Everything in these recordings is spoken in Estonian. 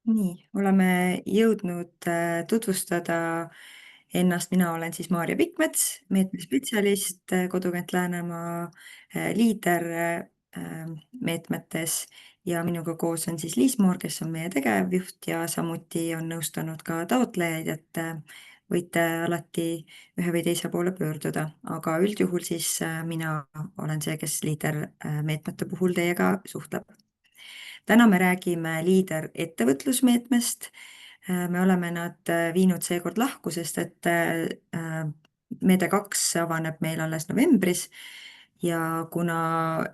Nii, oleme jõudnud tutvustada ennast. Mina olen siis Maarja Pikmets, meetmespetsialist, Kodukant Läänemaa liider meetmetes ja minuga koos on siis Liis Moor, kes on meie tegevjuht ja samuti on nõustanud ka taotlejaid, et võite alati ühe või teise poole pöörduda, aga üldjuhul siis mina olen see, kes liider meetmete puhul teiega suhtleb. Täna me räägime liider ettevõtlusmeetmest. Me oleme nad viinud seekord lahku, sest et meede 2 avaneb meil alles novembris ja kuna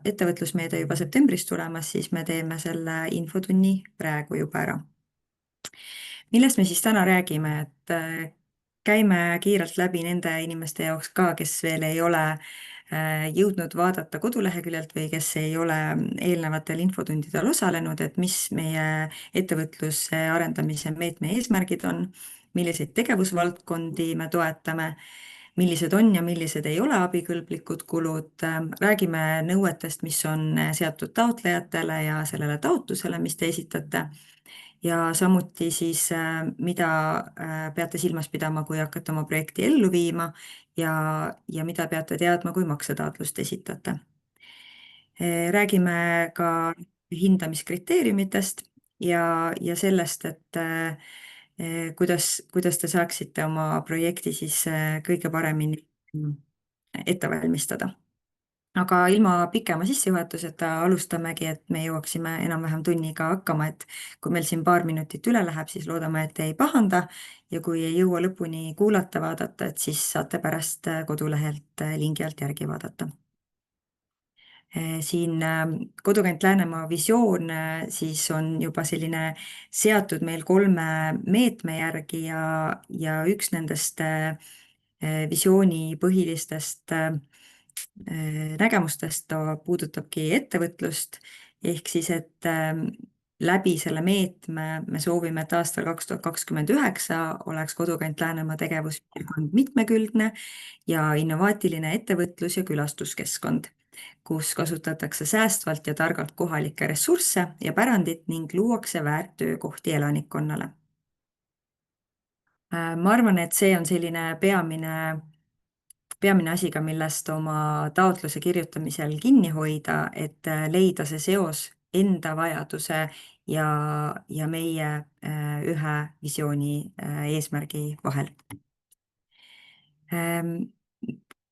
ettevõtlusmeede juba septembris tulemas, siis me teeme selle infotunni praegu juba ära. Millest me siis täna räägime, et käime kiirelt läbi nende inimeste jaoks ka, kes veel ei ole jõudnud vaadata koduleheküljelt või kes ei ole eelnevatel infotundidel osalenud, et mis meie ettevõtluse arendamise meetme eesmärgid on, milliseid tegevusvaldkondi me toetame, millised on ja millised ei ole abikõlblikud kulud. Räägime nõuetest, mis on seatud taotlejatele ja sellele taotlusele, mis te esitate. Ja samuti siis, mida peate silmas pidama, kui hakkate oma projekti ellu viima ja mida peate teadma, kui maksetaotlust esitate. Räägime ka hindamiskriteeriumitest ja sellest, et kuidas te saaksite oma projekti siis kõige paremini ette valmistada. Aga ilma pikema sissejuhatuseta alustamegi, et me jõuaksime enam-vähem tunniga hakkama, et kui meil siin paar minutit üle läheb, siis loodame, et te ei pahanda ja kui ei jõua lõpuni kuulata, vaadata, et siis saate pärast kodulehelt lingi alt järgi vaadata. Siin Kodukant Läänemaa visioon siis on juba selline seatud meil 3 meetme järgi ja üks nendest visiooni põhilistest nägemustest puudutabki ettevõtlust, ehk siis, et läbi selle meetme me soovime, et aastal 2029 oleks Kodukant Läänemaa tegevuspiirkond mitmekülgne ja innovaatiline ettevõtlus- ja külastuskeskkond, kus kasutatakse säästvalt ja targalt kohalikke ressursse ja pärandit ning luuakse väärttöökohti elanikkonnale. Ma arvan, et see on selline peamine asi ka, millest oma taotluse kirjutamisel kinni hoida, et leida see seos enda vajaduse ja meie ühe visiooni eesmärgi vahel.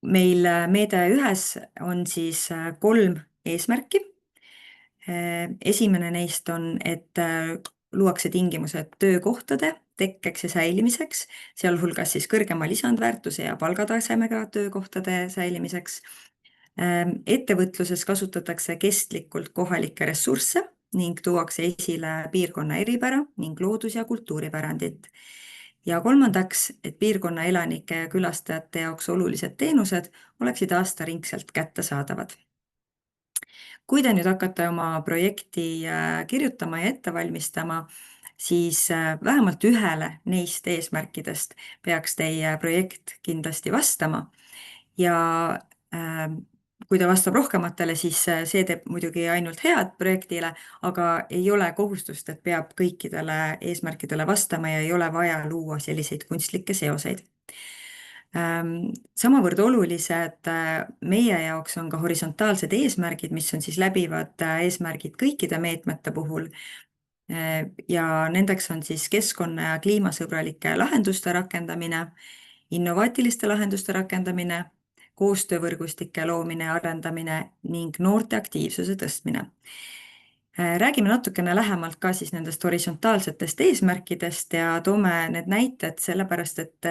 Meil meede 1 on siis 3 eesmärki. Esimene neist on, et luuakse tingimused töökohtade tekkeks ja säilimiseks, sealhulgas siis kõrgema lisandväärtuse ja palgatasemega töökohtade säilimiseks. Ettevõtluses kasutatakse kestlikult kohalikke ressursse ning tuuakse esile piirkonna eripära ning loodus- ja kultuuripärandit. Ja kolmandaks, et piirkonna elanike ja külastajate jaoks olulised teenused oleksid aastaringselt kättesaadavad. Kui te nüüd hakkate oma projekti kirjutama ja ette valmistama, siis vähemalt ühele neist eesmärkidest peaks teie projekt kindlasti vastama. Ja kui ta vastab rohkematele, siis see teeb muidugi ainult head projektile, aga ei ole kohustust, et peab kõikidele eesmärkidele vastama ja ei ole vaja luua selliseid kunstlikke seoseid. Samavõrd olulised meie jaoks on ka horisontaalsed eesmärgid, mis on siis läbivad eesmärgid kõikide meetmete puhul. Ja nendeks on siis keskkonna- ja kliimasõbralike lahenduste rakendamine, innovaatiliste lahenduste rakendamine, koostöövõrgustike loomine ja arendamine ning noorte aktiivsuse tõstmine. Räägime natukene lähemalt ka siis nendest horisontaalsetest eesmärkidest ja toome need näited, sellepärast et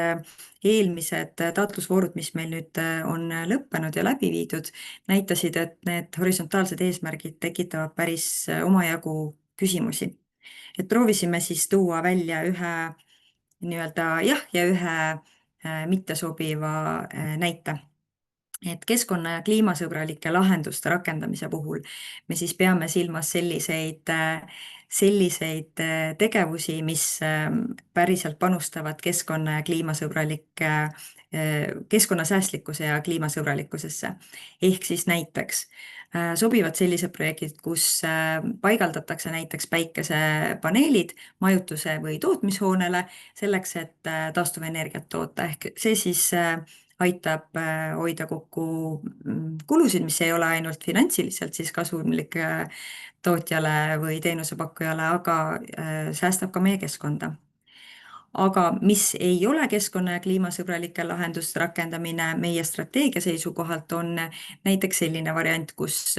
eelmised taotlusvoorud, mis meil nüüd on lõppenud ja läbi viidud, näitasid, et need horisontaalsed eesmärgid tekitavad päris omajagu küsimusi. Et proovisime siis tuua välja ühe nii-öelda jah ja ühe mittesobiva näite. Et keskkonna- ja kliimasõbralike lahenduste rakendamise puhul me siis peame silmas selliseid selliseid tegevusi, mis päriselt panustavad keskkonna ja kliimasõbralike keskkonnasäästlikkuse ja kliimasõbralikkusesse. Ehk siis näiteks sobivad sellised projektid, kus paigaldatakse näiteks päikesepaneelid majutuse või tootmishoonele selleks, et taastuvenergiat toota. Ehk see siis aitab hoida kokku kulusid, mis ei ole ainult finantsiliselt siis kasumlik tootjale või teenusepakkujale, aga säästab ka meie keskkonda. Aga mis ei ole keskkonna- ja kliimasõbralike lahenduste rakendamine meie strateegia seisukohalt, on näiteks selline variant, kus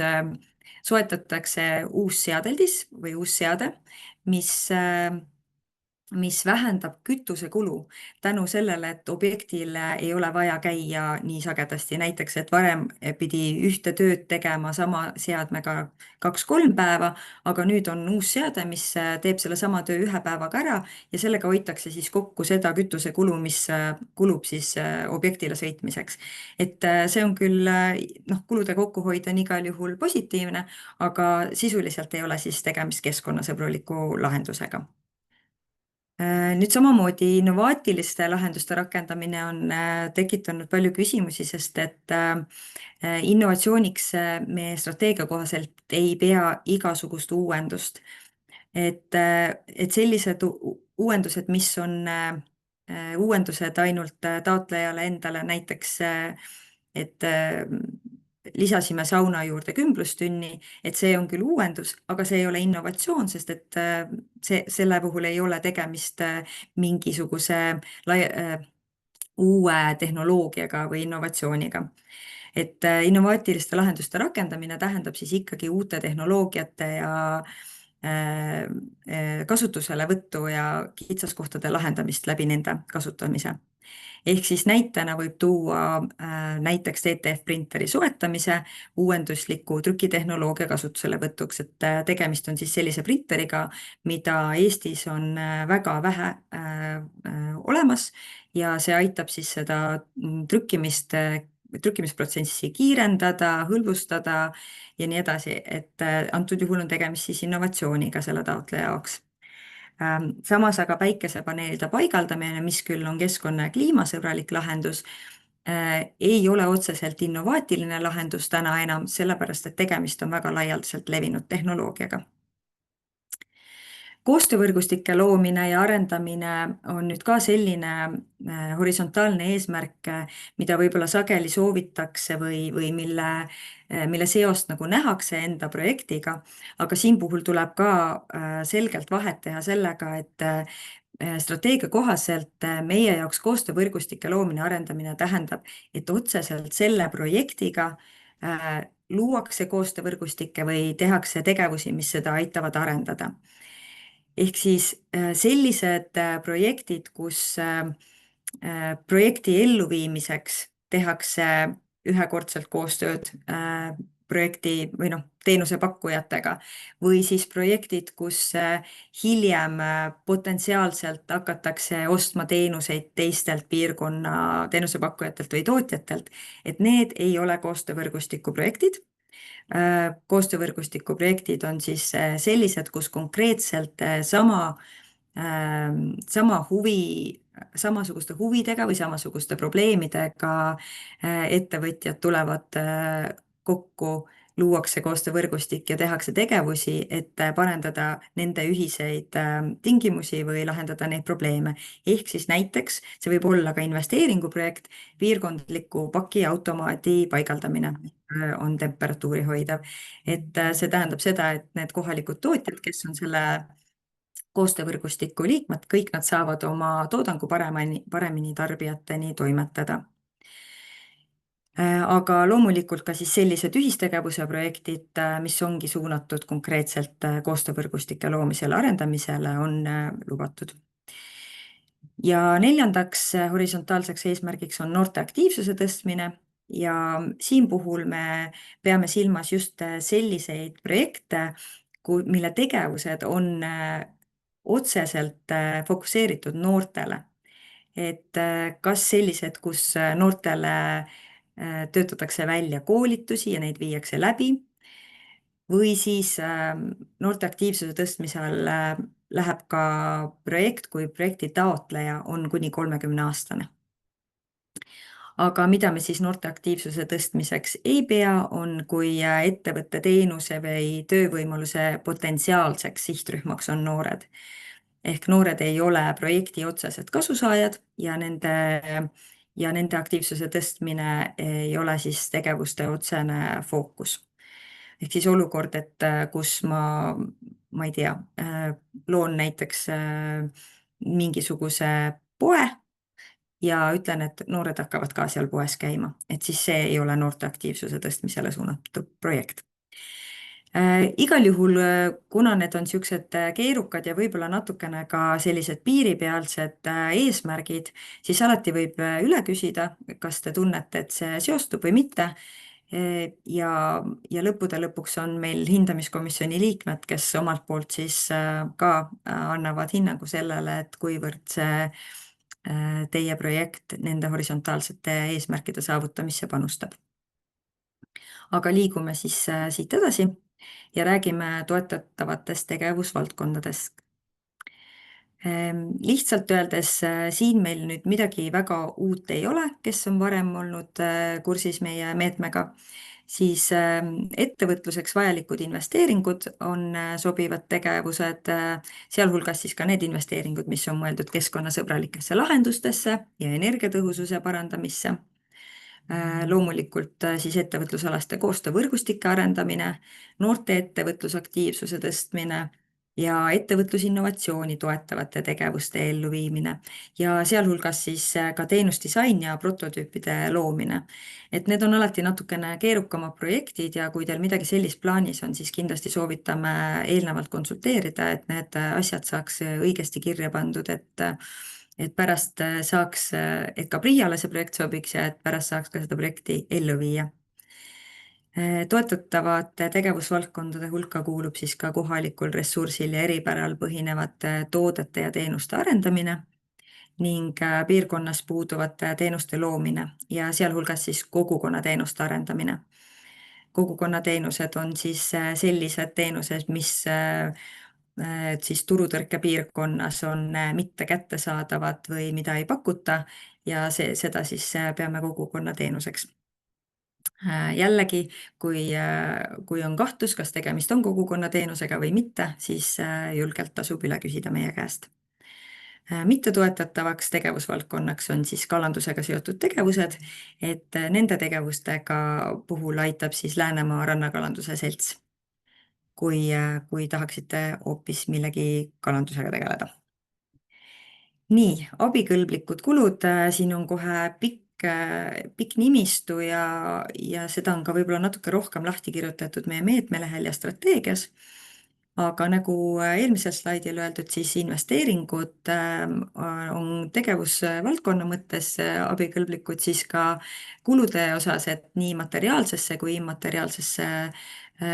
soetatakse uus seadeldis või uus seade, mis vähendab kütusekulu tänu sellele, et objektil ei ole vaja käia nii sagedasti. Näiteks, et varem pidi ühte tööd tegema sama seadmega 2-3 päeva, aga nüüd on uus seade, mis teeb sellesama töö 1 päevaga ära ja sellega hoitakse siis kokku seda kütusekulu, mis kulub siis objektile sõitmiseks. Et see on küll, kulude kokkuhoid on igal juhul positiivne, aga sisuliselt ei ole siis tegemist keskkonnasõbraliku lahendusega. Nüüd samamoodi innovaatiliste lahenduste rakendamine on tekitanud palju küsimusi, sest et innovatsiooniks meie strateegia kohaselt ei pea igasugust uuendust. Et sellised uuendused, mis on uuendused ainult taotlejale endale, näiteks et lisasime sauna juurde kümblustünni, et see on küll uuendus, aga see ei ole innovatsioon, sest et selle puhul ei ole tegemist mingisuguse uue tehnoloogiaga või innovatsiooniga. Et innovaatiliste lahenduste rakendamine tähendab siis ikkagi uute tehnoloogiate ja kasutuselevõttu ja kitsaskohtade lahendamist läbi nende kasutamise. Ehk siis näitena võib tuua näiteks TTF printeri soetamise uuendusliku trükitehnoloogia kasutuselevõtuks, et tegemist on siis sellise printeriga, mida Eestis on väga vähe olemas ja see aitab siis seda trükkimisprotsessi kiirendada, hõlbustada ja nii edasi, et antud juhul on tegemist siis innovatsiooniga selle taotleja jaoks. Samas aga päikesepaneelide paigaldamine, mis küll on keskkonna- ja kliimasõbralik lahendus, ei ole otseselt innovaatiline lahendus täna enam, sellepärast et tegemist on väga laialdaselt levinud tehnoloogiaga. Koostöövõrgustike loomine ja arendamine on nüüd ka selline horisontaalne eesmärk, mida võib-olla sageli soovitakse või mille seost nagu nähakse enda projektiga, aga siin puhul tuleb ka selgelt vahet teha sellega, et strateegia kohaselt meie jaoks koostöövõrgustike loomine ja arendamine tähendab, et otseselt selle projektiga luuakse koostöövõrgustikke või tehakse tegevusi, mis seda aitavad arendada. Ehk siis sellised projektid, kus projekti elluviimiseks tehakse ühekordselt koostööd projekti või teenusepakkujatega või siis projektid, kus hiljem potentsiaalselt hakatakse ostma teenuseid teistelt piirkonna teenusepakkujatelt või tootjatelt, et need ei ole koostöövõrgustiku projektid. Koostöövõrgustiku projektid on siis sellised, kus konkreetselt samasuguste huvidega või samasuguste probleemidega ettevõtjad tulevad kokku, luuakse koostöövõrgustik ja tehakse tegevusi, et parandada nende ühiseid tingimusi või lahendada neid probleeme. Ehk siis näiteks see võib olla ka investeeringuprojekt, piirkondliku pakiautomaadi paigaldamine on temperatuuri hoidav. Et see tähendab seda, et need kohalikud tootjad, kes on selle koostöövõrgustiku liikmed, kõik nad saavad oma toodangu paremini tarbijateni toimetada. Aga loomulikult ka siis sellised ühistegevuse projektid, mis ongi suunatud konkreetselt koostöövõrgustike loomisele, arendamisele, on lubatud. Ja neljandaks horisontaalseks eesmärgiks on noorte aktiivsuse tõstmine ja siin puhul me peame silmas just selliseid projekte, mille tegevused on otseselt fokusseeritud noortele. Et kas sellised, kus noortele töötatakse välja koolitusi ja neid viiakse läbi või siis noorte aktiivsuse tõstmise all läheb ka projekt, kui projekti taotleja on kuni 30-aastane. Aga mida me siis noorte aktiivsuse tõstmiseks ei pea, on, kui ettevõtte teenuse või töövõimaluse potentsiaalseks sihtrühmaks on noored. Ehk noored ei ole projekti otsesed kasusaajad ja nende aktiivsuse tõstmine ei ole siis tegevuste otsene fookus. Ehk siis olukord, et kus ma ei tea, loon näiteks mingisuguse poe ja ütlen, et noored hakkavad ka seal poes käima, et siis see ei ole noorte aktiivsuse tõstmisele suunatud projekt. Igal juhul, kuna need on niisugused keerukad ja võib-olla natukene ka sellised piiripealsed eesmärgid, siis alati võib üle küsida, kas te tunnete, et see seostub või mitte. Ja lõppude lõpuks on meil hindamiskomisjoni liikmed, kes omalt poolt siis ka annavad hinnangu sellele, et kuivõrd see teie projekt nende horisontaalsete eesmärkide saavutamisse panustab. Aga liigume siis siit edasi ja räägime toetatavatest tegevusvaldkondadest. Lihtsalt öeldes siin meil nüüd midagi väga uut ei ole, kes on varem olnud kursis meie meetmega, siis ettevõtluseks vajalikud investeeringud on sobivad tegevused, sealhulgas siis ka need investeeringud, mis on mõeldud keskkonnasõbralikesse lahendustesse ja energiatõhususe parandamisse. Loomulikult siis ettevõtlusalaste koostöövõrgustike arendamine, noorte ettevõtlusaktiivsuse tõstmine ja ettevõtlusinnovatsiooni toetavate tegevuste elluviimine ja sealhulgas siis ka teenusdisain ja prototüüpide loomine. Et need on alati natukene keerukamad projektid ja kui teil midagi sellist plaanis on, siis kindlasti soovitame eelnevalt konsulteerida, et need asjad saaks õigesti kirja pandud, et pärast saaks, et ka PRIA-le see projekt sobiks ja et pärast saaks ka seda projekti ellu viia. Toetatavate tegevusvaldkondade hulka kuulub siis ka kohalikul ressursil ja eripäral põhinevate toodete ja teenuste arendamine ning piirkonnas puuduvate teenuste loomine ja sealhulgas siis kogukonnateenuste arendamine. Kogukonnateenused on siis sellised teenused, mis siis turutõrke piirkonnas on mitte kättesaadavad või mida ei pakuta ja seda siis peame kogukonnateenuseks. Jällegi, kui on kahtlus, kas tegemist on kogukonnateenusega või mitte, siis julgelt tasub üle küsida meie käest. Mittetoetatavaks tegevusvaldkonnaks on siis kalandusega seotud tegevused, et nende tegevustega puhul aitab siis Läänemaa Rannakalanduse Selts, kui tahaksite hoopis millegi kalandusega tegeleda. Nii, abikõlblikud kulud, siin on kohe pikk nimistu ja seda on ka võib-olla natuke rohkem lahti kirjutatud meie meetmelehel ja strateegias. Aga nagu eelmisel slaidil öeldud, siis investeeringud on tegevusvaldkonna mõttes abikõlblikud siis ka kulude osas, et nii materiaalsesse kui immateriaalsesse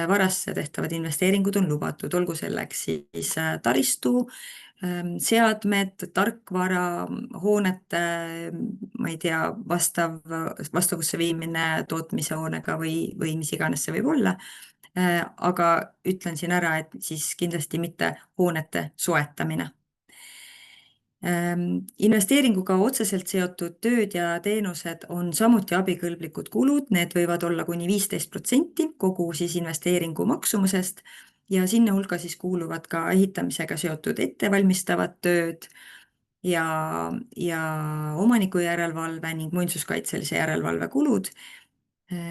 varasse tehtavad investeeringud on lubatud, olgu selleks siis taristu, seadmed, tarkvara, hoonete, ma ei tea, vastavusse viimine tootmise hoonega või mis iganes see võib olla. Aga ütlen siin ära, et siis kindlasti mitte hoonete soetamine. Investeeringuga otseselt seotud tööd ja teenused on samuti abikõlblikud kulud, need võivad olla kuni 15% kogu siis investeeringu maksumusest ja sinna hulka siis kuuluvad ka ehitamisega seotud ettevalmistavad tööd ja omanikujärelevalve ning muinsuskaitselise järelevalve kulud,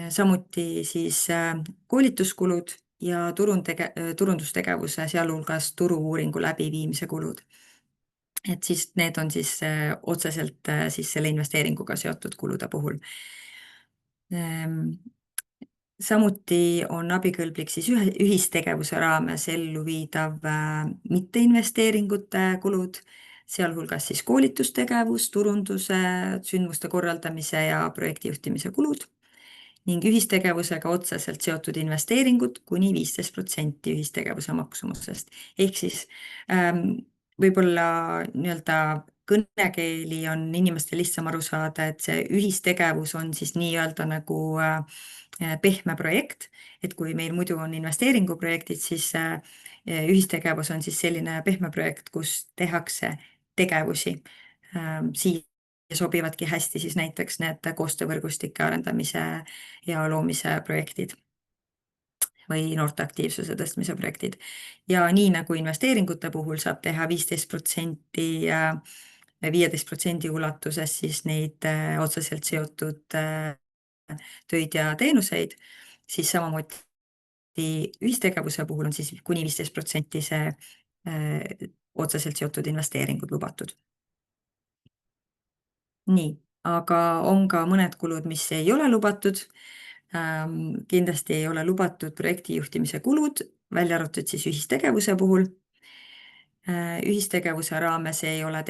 samuti siis koolituskulud ja turundustegevuse, sealhulgas turu-uuringu läbiviimise kulud. Et siis need on siis otseselt siis selle investeeringuga seotud kulude puhul. Samuti on abikõlblik siis ühistegevuse raames elluviidav mitteinvesteeringute kulud, sealhulgas siis koolitustegevus, turunduse, sündmuste korraldamise ja projektijuhtimise kulud ning ühistegevusega otseselt seotud investeeringud kuni 15% ühistegevuse maksumusest. Ehk siis võib-olla nii-öelda kõnekeeli on inimestel lihtsam aru saada, et see ühistegevus on siis nii-öelda nagu pehme projekt, et kui meil muidu on investeeringuprojektid, siis ühistegevus on siis selline pehme projekt, kus tehakse tegevusi. Siia sobivadki hästi siis näiteks need koostöövõrgustike arendamise ja loomise projektid või noorte aktiivsuse tõstmise projektid. Ja nii nagu investeeringute puhul saab teha 15% 15% ulatuses siis neid otseselt seotud töid ja teenuseid, siis samamoodi ühistegevuse puhul on siis kuni 15% see otseselt seotud investeeringud lubatud. Nii, aga on ka mõned kulud, mis ei ole lubatud. Kindlasti ei ole lubatud projektijuhtimise kulud, välja arvatud siis ühistegevuse puhul. Ühistegevuse raames ei ole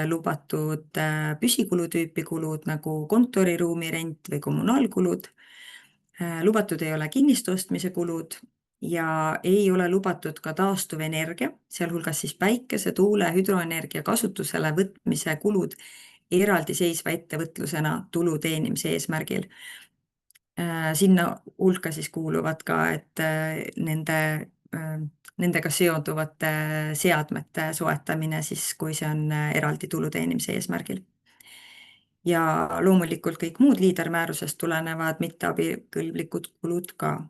lubatud püsikulutüüpi kulud nagu kontoriruumi rent või kommunaalkulud. Lubatud ei ole kinnistu ostmise kulud ja ei ole lubatud ka taastuvenergia, sealhulgas siis päikese, tuule, hüdroenergia kasutusele võtmise kulud eraldiseisva ettevõtlusena tulu teenimise eesmärgil. Sinna hulka siis kuuluvad ka, et nendega seonduvate seadmete soetamine siis, kui see on eraldi tulu teenimise eesmärgil. Ja loomulikult kõik muud liidermäärusest tulenevad mitteabikõlblikud kulud ka.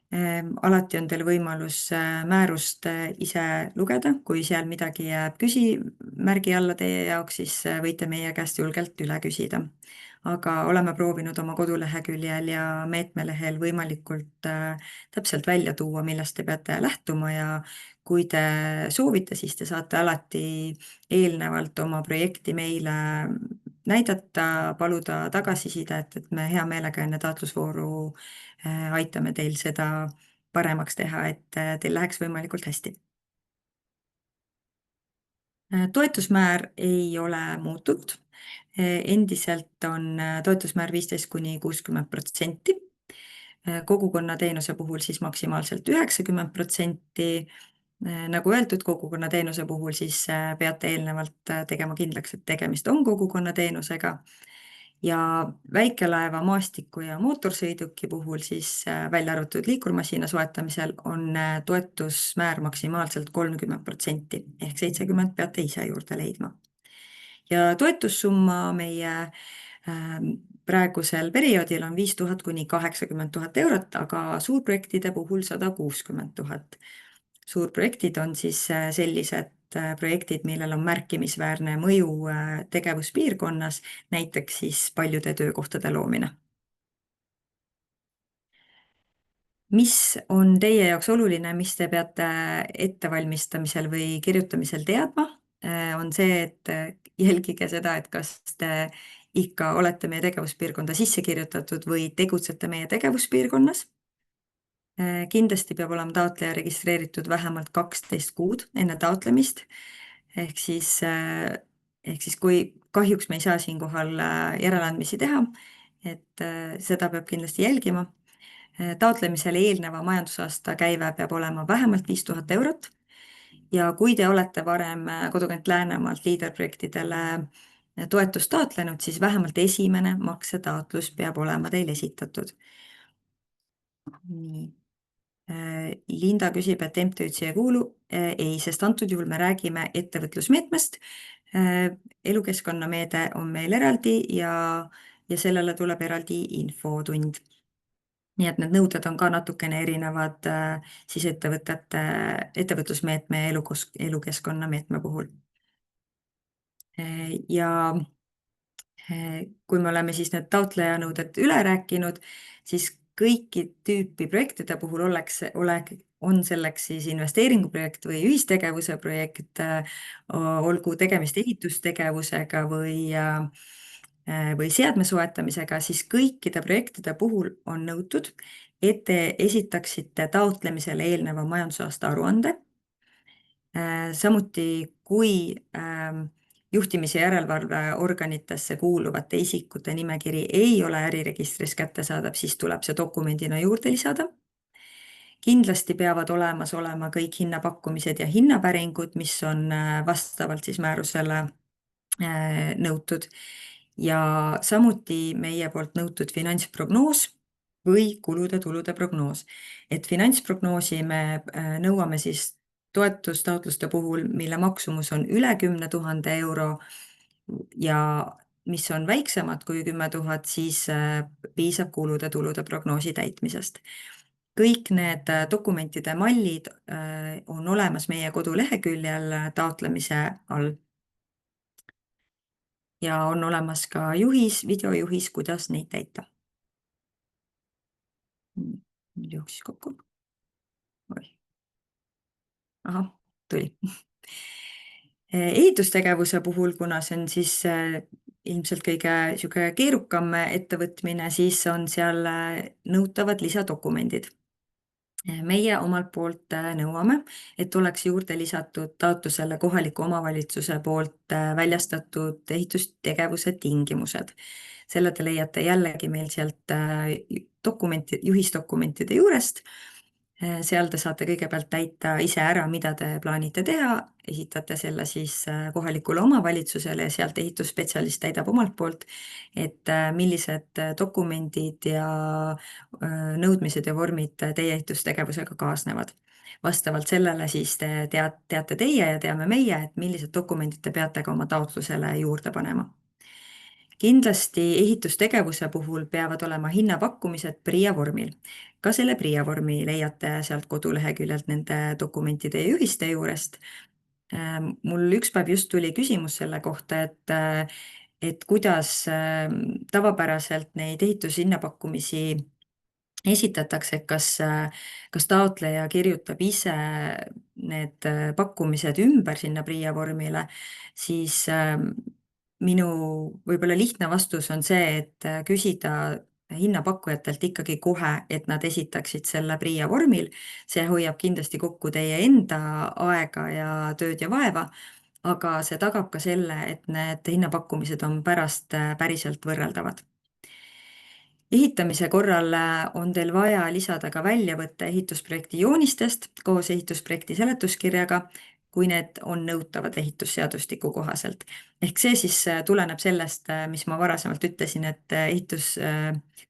Alati on teil võimalus määrust ise lugeda, kui seal midagi jääb küsimärgi alla teie jaoks, siis võite meie käest julgelt üle küsida. Aga oleme proovinud oma koduleheküljel ja meetmelehel võimalikult täpselt välja tuua, millest te peate lähtuma ja kui te soovite, siis te saate alati eelnevalt oma projekti meile näidata, paluda tagasisidet, et me hea meelega enne taotlusvooru aitame teil seda paremaks teha, et teil läheks võimalikult hästi. Toetusmäär ei ole muutunud. Endiselt on toetusmäär 15–60%. Kogukonnateenuse puhul siis maksimaalselt 90%. Nagu öeldud, kogukonnateenuse puhul siis peate eelnevalt tegema kindlaks, et tegemist on kogukonnateenusega. Ja väikelaeva, maastiku ja mootorsõiduki puhul siis välja arvatud liikurmasina soetamisel on toetusmäär maksimaalselt 30%, ehk 70% peate ise juurde leidma. Ja toetussumma meie praegusel perioodil on 5000 kuni 80 000 eurot, aga suurprojektide puhul 160 000. Suurprojektid on siis sellised projektid, millel on märkimisväärne mõju tegevuspiirkonnas, näiteks siis paljude töökohtade loomine. Mis on teie jaoks oluline, mis te peate ettevalmistamisel või kirjutamisel teadma, on see, et jälgige seda, et kas te ikka olete meie tegevuspiirkonda sisse kirjutatud või tegutsete meie tegevuspiirkonnas. Kindlasti peab olema taotleja registreeritud vähemalt 12 kuud enne taotlemist. Ehk siis kui kahjuks me ei saa siinkohal järeleandmisi teha, et seda peab kindlasti jälgima. Taotlemisele eelneva majandusaasta käive peab olema vähemalt 5000 eurot. Ja kui te olete varem Kodukant Läänemaalt liiderprojektidele toetust taotlenud, siis vähemalt esimene maksetaotlus peab olema teil esitatud. Nii. Linda küsib, et MTÜ-d siia ei kuulu. Ei, sest antud juhul me räägime ettevõtlusmeetmest. Elukeskkonnameede on meil eraldi ja sellele tuleb eraldi infotund. Nii et need nõuded on ka natukene erinevad siis ettevõtlusmeetme ja elukeskkonnameetme puhul. Ja kui me oleme siis need taotlejanõuded üle rääkinud, siis kõiki tüüpi projektide puhul on selleks siis investeeringuprojekt või ühistegevuse projekt, olgu tegemist ehitustegevusega või seadme soetamisega, siis kõikide projektide puhul on nõutud, et te esitaksite taotlemisele eelneva majandusaasta aruande. Samuti, kui juhtimis- ja järelevalveorganitesse kuuluvate isikute nimekiri ei ole äriregistris kättesaadav, siis tuleb see dokumendina juurde lisada. Kindlasti peavad olemas olema kõik hinnapakkumised ja hinnapäringud, mis on vastavalt siis määrusele nõutud. Ja samuti meie poolt nõutud finantsprognoos või kulude-tulude prognoos. Et finantsprognoosi me nõuame siis toetustaotluste puhul, mille maksumus on üle 10 000 euro ja mis on väiksemad kui 10 000, siis piisab kulude-tulude prognoosi täitmisest. Kõik need dokumentide mallid on olemas meie koduleheküljel taotlemise all. Ja on olemas ka juhis, videojuhis, kuidas neid täita. Nüüd jooksis kokku. Ahah, tuli. Ehitustegevuse puhul, kuna see on siis ilmselt kõige niisugune keerukam ettevõtmine, siis on seal nõutavad lisadokumendid. Meie omalt poolt nõuame, et oleks juurde lisatud taotlusele kohaliku omavalitsuse poolt väljastatud ehitustegevuse tingimused. Selle te leiate jällegi meil sealt juhisdokumentide juurest. Seal te saate kõigepealt täita ise ära, mida te plaanite teha, esitate selle siis kohalikule omavalitsusele ja sealt ehitusspetsialist täidab omalt poolt, et millised dokumendid ja nõudmised ja vormid teie ehitustegevusega kaasnevad. Vastavalt sellele siis teate teie ja teame meie, et millised dokumendid te peate ka oma taotlusele juurde panema. Kindlasti ehitustegevuse puhul peavad olema hinnapakkumised PRIA vormil. Ka selle PRIA vormi leiate sealt koduleheküljelt nende dokumentide ja juhiste juurest. Mul üks päev just tuli küsimus selle kohta, et kuidas tavapäraselt neid ehitushinnapakkumisi esitatakse, kas taotleja kirjutab ise need pakkumised ümber sinna PRIA vormile, siis minu võib-olla lihtne vastus on see, et küsida hinnapakkujatelt ikkagi kohe, et nad esitaksid selle PRIA vormil. See hoiab kindlasti kokku teie enda aega ja tööd ja vaeva, aga see tagab ka selle, et need hinnapakkumised on pärast päriselt võrreldavad. Ehitamise korral on teil vaja lisada ka väljavõtte ehitusprojekti joonistest koos ehitusprojekti seletuskirjaga, kui need on nõutavad ehitusseadustiku kohaselt. Ehk see siis tuleneb sellest, mis ma varasemalt ütlesin, et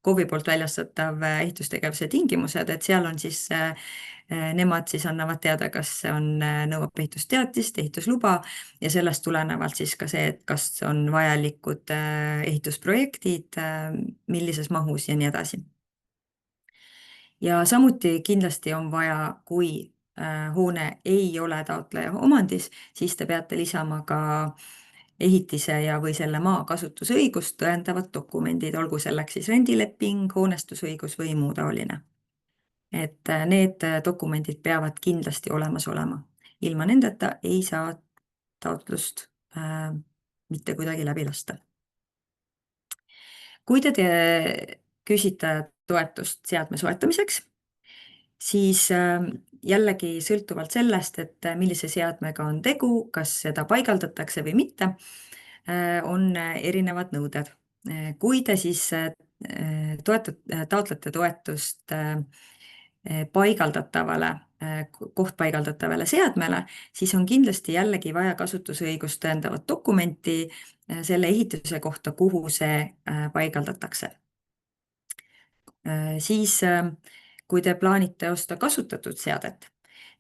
KOV-i poolt väljastatav ehitustegevuse tingimused, et seal on siis nemad siis annavad teada, kas see nõuab ehitusteatist, ehitusluba ja sellest tulenevalt siis ka see, et kas on vajalikud ehitusprojektid, millises mahus ja nii edasi. Ja samuti kindlasti on vaja, kui hoone ei ole taotleja omandis, siis te peate lisama ka ehitise ja või selle maa kasutusõigust tõendavad dokumendid, olgu selleks siis rendileping, hoonestusõigus või muu taoline. Et need dokumendid peavad kindlasti olemas olema. Ilma nendeta ei saa taotlust mitte kuidagi läbi lasta. Kui te küsite toetust seadme soetamiseks, siis jällegi sõltuvalt sellest, et millise seadmega on tegu, kas seda paigaldatakse või mitte, on erinevad nõuded. Kui te siis taotlete toetust kohtpaigaldatavale seadmele, siis on kindlasti jällegi vaja kasutusõigust tõendavat dokumenti selle ehituse kohta, kuhu see paigaldatakse. Siis, kui te plaanite osta kasutatud seadet,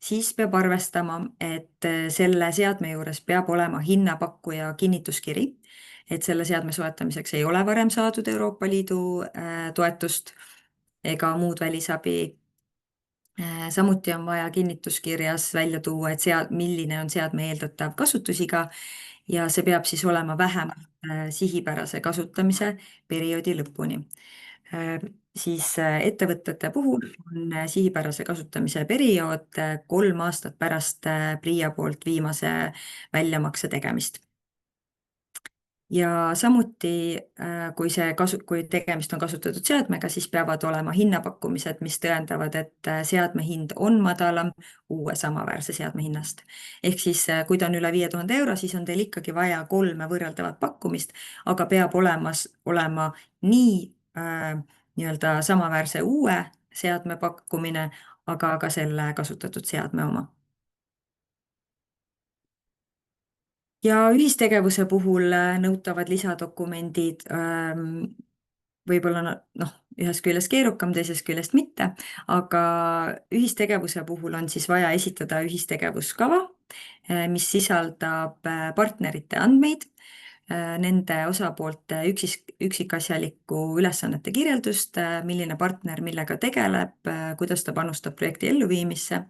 siis peab arvestama, et selle seadme juures peab olema hinnapakkuja kinnituskiri, et selle seadme soetamiseks ei ole varem saadud Euroopa Liidu toetust ega muud välisabi. Samuti on vaja kinnituskirjas välja tuua, et milline on seadme eeldatav kasutusiga ja see peab siis olema vähemalt sihipärase kasutamise perioodi lõpuni. Siis ettevõtete puhul on sihipärase kasutamise periood 3 aastat pärast PRIA poolt viimase väljamakse tegemist. Ja samuti, kui tegemist on kasutatud seadmega, siis peavad olema hinnapakkumised, mis tõendavad, et seadme hind on madalam uue samaväärse seadme hinnast. Ehk siis, kui ta on üle 5000 euro, siis on teil ikkagi vaja 3 võrreldavat pakkumist, aga peab olema nii nii-öelda samaväärse uue seadme pakkumine, aga ka selle kasutatud seadme oma. Ja ühistegevuse puhul nõutavad lisadokumendid võib-olla ühest küljest keerukam, teisest küljest mitte, aga ühistegevuse puhul on siis vaja esitada ühistegevuskava, mis sisaldab partnerite andmeid, nende osapoolte üksikasjalikku ülesannete kirjeldust, milline partner millega tegeleb, kuidas ta panustab projekti elluviimisse.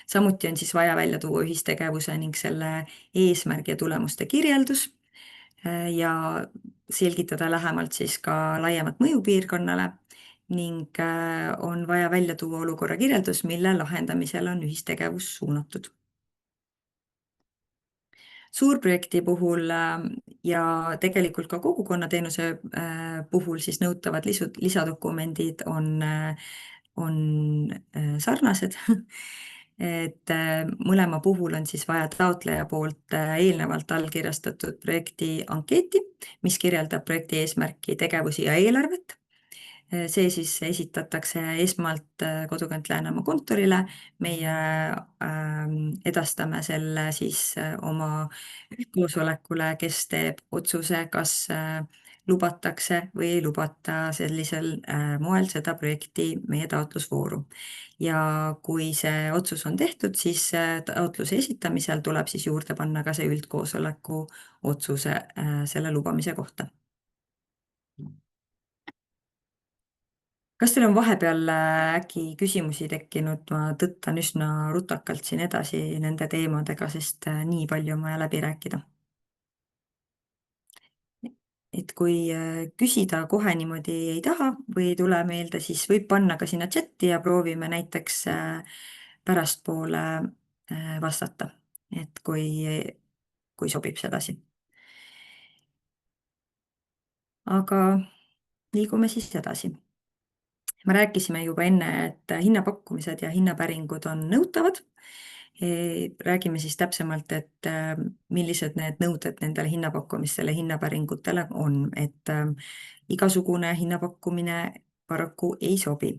Samuti on siis vaja välja tuua ühistegevuse ning selle eesmärgi ja tulemuste kirjeldus ja selgitada lähemalt siis ka laiemat mõju piirkonnale ning on vaja välja tuua olukorra kirjeldus, mille lahendamisel on ühistegevus suunatud. Suurprojekti puhul ja tegelikult ka kogukonnateenuse puhul siis nõutavad lisadokumendid on sarnased. Et mõlema puhul on siis vaja taotleja poolt eelnevalt allkirjastatud projekti ankeeti, mis kirjeldab projekti eesmärki, tegevusi ja eelarvet. See siis esitatakse esmalt Kodukant Läänemaa kontorile, meie edastame selle siis oma üldkoosolekule, kes teeb otsuse, kas lubatakse või ei lubata sellisel moel seda projekti meie taotlusvooru. Ja kui see otsus on tehtud, siis taotluse esitamisel tuleb siis juurde panna ka see üldkoosoleku otsuse selle lubamise kohta. Kas teil on vahepeal äkki küsimusi tekkinud? Ma tõttan üsna rutakalt siin edasi nende teemadega, sest nii palju on vaja läbi rääkida. Et kui küsida kohe niimoodi ei taha või ei tule meelde, siis võib panna ka sinna chati ja proovime näiteks pärastpoole vastata, et kui sobib sedasi. Aga liigume siis edasi. Me rääkisime juba enne, et hinnapakkumised ja hinnapäringud on nõutavad. Räägime siis täpsemalt, et millised need nõuded nendele hinnapakkumistele, hinnapäringutele on, et igasugune hinnapakkumine paraku ei sobi.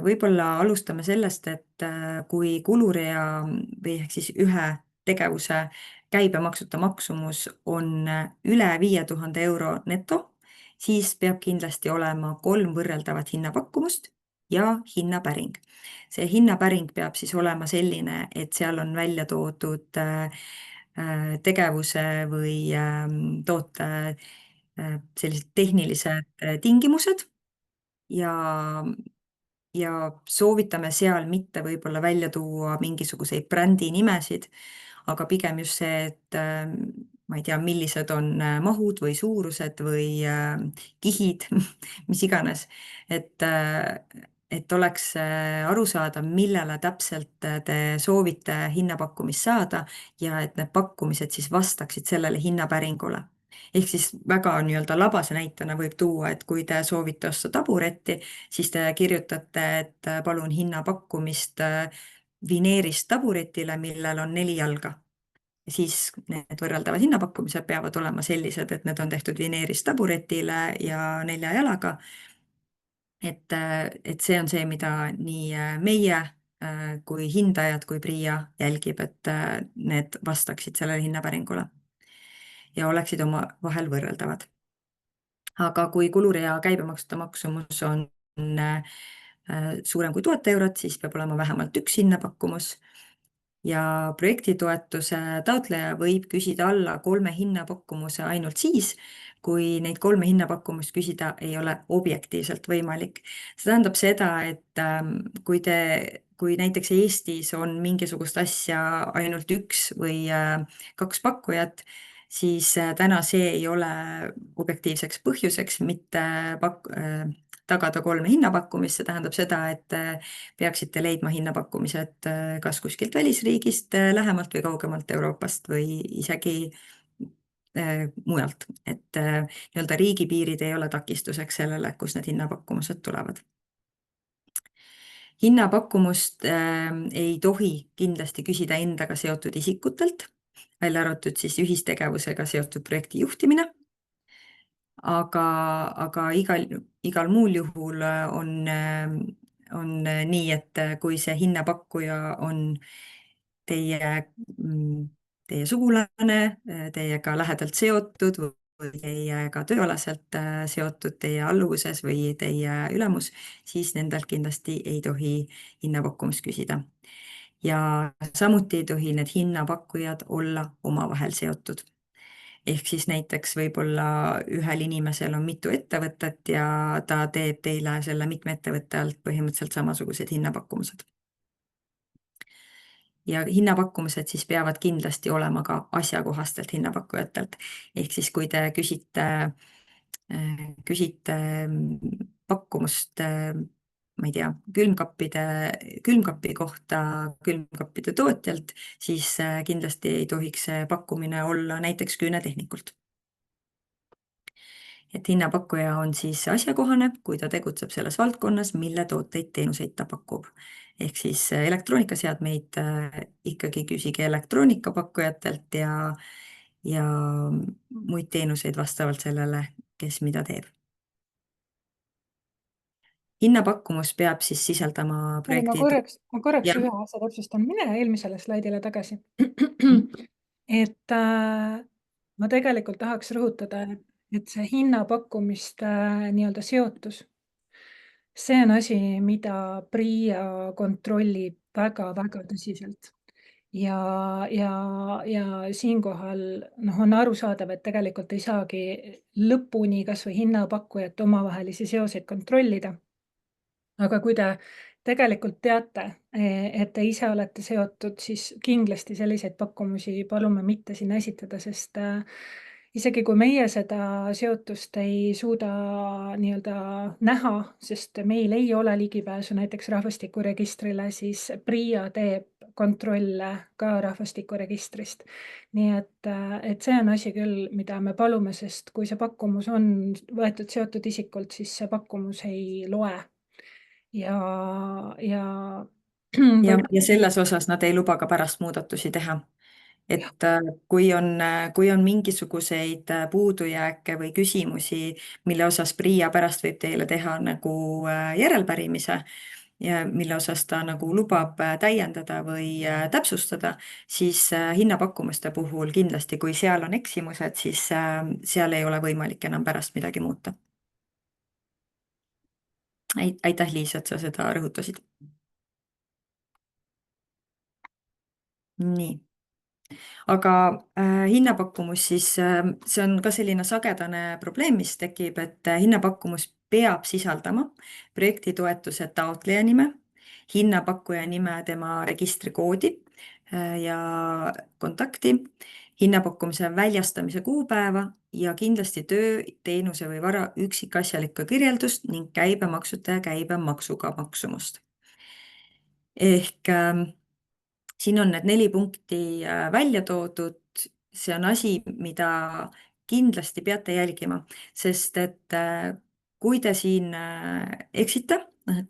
Võib-olla alustame sellest, et kui kulurea või ehk siis ühe tegevuse käibemaksuta maksumus on üle 5000 euro neto, siis peab kindlasti olema 3 võrreldavat hinnapakkumust ja hinnapäring. See hinnapäring peab siis olema selline, et seal on välja toodud tegevuse või toote sellised tehnilised tingimused ja soovitame seal mitte võib-olla välja tuua mingisuguseid brändinimesid, aga pigem just see, et ma ei tea, millised on mahud või suurused või kihid, mis iganes, et oleks aru saada, millele täpselt te soovite hinnapakkumist saada ja et need pakkumised siis vastaksid sellele hinnapäringule. Ehk siis väga nii-öelda labase näitena võib tuua, et kui te soovite osta taburetti, siis te kirjutate, et palun hinnapakkumist vineerist taburetile, millel on 4 jalga. Siis need võrreldavad hinnapakkumised peavad olema sellised, et need on tehtud vineerist taburetile ja 4 jalaga. Et see on see, mida nii meie kui hindajad kui PRIA jälgib, et need vastaksid sellele hinnapäringule ja oleksid omavahel võrreldavad. Aga kui kulurea käibemaksuta maksumus on suurem kui 1000 eurot, siis peab olema vähemalt üks hinnapakkumus ja projektitoetuse taotleja võib küsida alla 3 hinnapakkumuse ainult siis, kui neid 3 hinnapakkumust küsida ei ole objektiivselt võimalik. See tähendab seda, et kui näiteks Eestis on mingisugust asja ainult 1 või 2 pakkujat, siis täna see ei ole objektiivseks põhjuseks mitte tagada 3 hinnapakkumist, see tähendab seda, et peaksite leidma hinnapakkumised kas kuskilt välisriigist, lähemalt või kaugemalt Euroopast või isegi mujalt, et nii-öelda riigipiirid ei ole takistuseks sellele, kus need hinnapakkumused tulevad. Hinnapakkumust ei tohi kindlasti küsida endaga seotud isikutelt, välja arvatud siis ühistegevusega seotud projekti juhtimine. Aga igal muul juhul on nii, et kui see hinnapakkuja on teie sugulane, teiega lähedalt seotud või teiega tööalaselt seotud teie alluvuses või teie ülemus, siis nendelt kindlasti ei tohi hinnapakkumist küsida. Ja samuti ei tohi need hinnapakkujad olla omavahel seotud. Ehk siis näiteks võib-olla ühel inimesel on mitu ettevõtet ja ta teeb teile selle mitme ettevõtte alt põhimõtteliselt samasugused hinnapakkumused. Ja hinnapakkumised siis peavad kindlasti olema ka asjakohastelt hinnapakkujatelt. Ehk siis kui te küsite pakkumust, ma ei tea, külmkapi kohta külmkappide tootjalt, siis kindlasti ei tohiks see pakkumine olla näiteks küünetehnikult. Et hinnapakkuja on siis asjakohane, kui ta tegutseb selles valdkonnas, mille tooteid-teenuseid ta pakub. Ehk siis elektroonikaseadmeid ikkagi küsige elektroonikapakkujatelt ja muid teenuseid vastavalt sellele, kes mida teeb. Hinnapakkumus peab siis sisaldama Ma projekti... korraks Ja. ühe asja täpsustan, mine eelmisele slaidile tagasi. Et ma tegelikult tahaks rõhutada, et see hinnapakkumiste nii-öelda seotus, see on asi, mida PRIA kontrollib väga-väga tõsiselt. Ja siinkohal on arusaadav, et tegelikult ei saagi lõpuni kas või hinnapakkujate omavahelisi seoseid kontrollida. Aga kui te tegelikult teate, et te ise olete seotud, siis kindlasti selliseid pakkumusi palume mitte sinna esitada, sest isegi kui meie seda seotust ei suuda nii-öelda näha, sest meil ei ole ligipääsu näiteks rahvastikuregistrile, siis PRIA teeb kontrolle ka rahvastikuregistrist. Nii et see on asi küll, mida me palume, sest kui see pakkumus on võetud seotud isikult, siis see pakkumus ei loe. Ja Ja selles osas nad ei luba ka pärast muudatusi teha. jah, Et kui on mingisuguseid puudujääke või küsimusi, mille osas PRIA pärast võib teile teha nagu järelpärimise ja mille osas ta nagu lubab täiendada või täpsustada, siis hinnapakkumiste puhul kindlasti, kui seal on eksimused, siis seal ei ole võimalik enam pärast midagi muuta. Aitäh, Liis, et sa seda rõhutasid. Nii. Aga hinnapakkumus siis, see on ka selline sagedane probleem, mis tekib, et hinnapakkumus peab sisaldama projektitoetuse taotleja nime, hinnapakkuja nime, tema registrikoodi ja kontakti, hinnapakkumise väljastamise kuupäeva ja kindlasti töö, teenuse või vara üksikasjalikku kirjeldust ning käibemaksuta ja käibemaksuga maksumust. Ehk siin on need 4 punkti välja toodud. See on asi, mida kindlasti peate jälgima, sest et kui te siin eksite,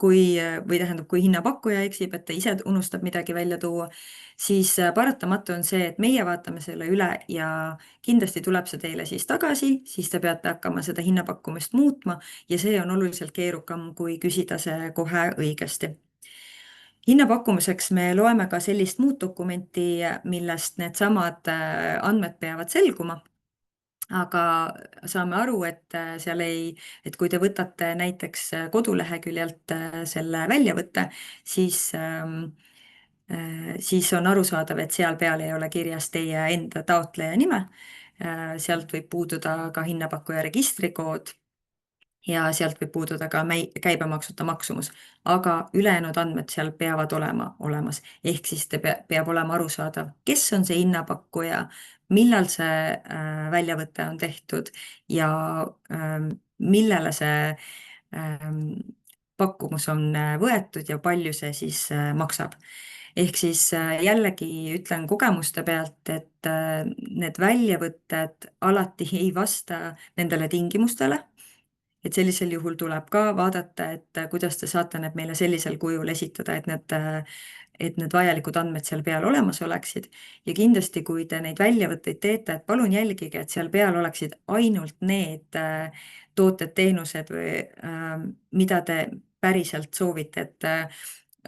või tähendab, kui hinnapakkuja eksib, et ta ise unustab midagi välja tuua, siis paratamatu on see, et meie vaatame selle üle ja kindlasti tuleb see teile siis tagasi, siis te peate hakkama seda hinnapakkumist muutma ja see on oluliselt keerukam, kui küsida see kohe õigesti. Hinnapakkumiseks me loeme ka sellist muud dokumenti, millest needsamad andmed peavad selguma, aga saame aru, et et kui te võtate näiteks koduleheküljelt selle väljavõtte, siis on arusaadav, et seal peal ei ole kirjas teie enda taotleja nime. Sealt võib puududa ka hinnapakkuja registrikood ja sealt võib puududa ka käibemaksuta maksumus, aga ülejäänud andmed seal peavad olema olemas. Ehk siis peab olema arusaadav, kes on see hinnapakkuja, millal see väljavõte on tehtud ja millele see pakkumus on võetud ja palju see siis maksab. Ehk siis jällegi ütlen kogemuste pealt, et need väljavõtted alati ei vasta nendele tingimustele. Et sellisel juhul tuleb ka vaadata, et kuidas te saate need meile sellisel kujul esitada, et need vajalikud andmed seal peal olemas oleksid. Ja kindlasti, kui te neid väljavõtteid teete, et palun jälgige, et seal peal oleksid ainult need tooted, teenused, mida te päriselt soovite, et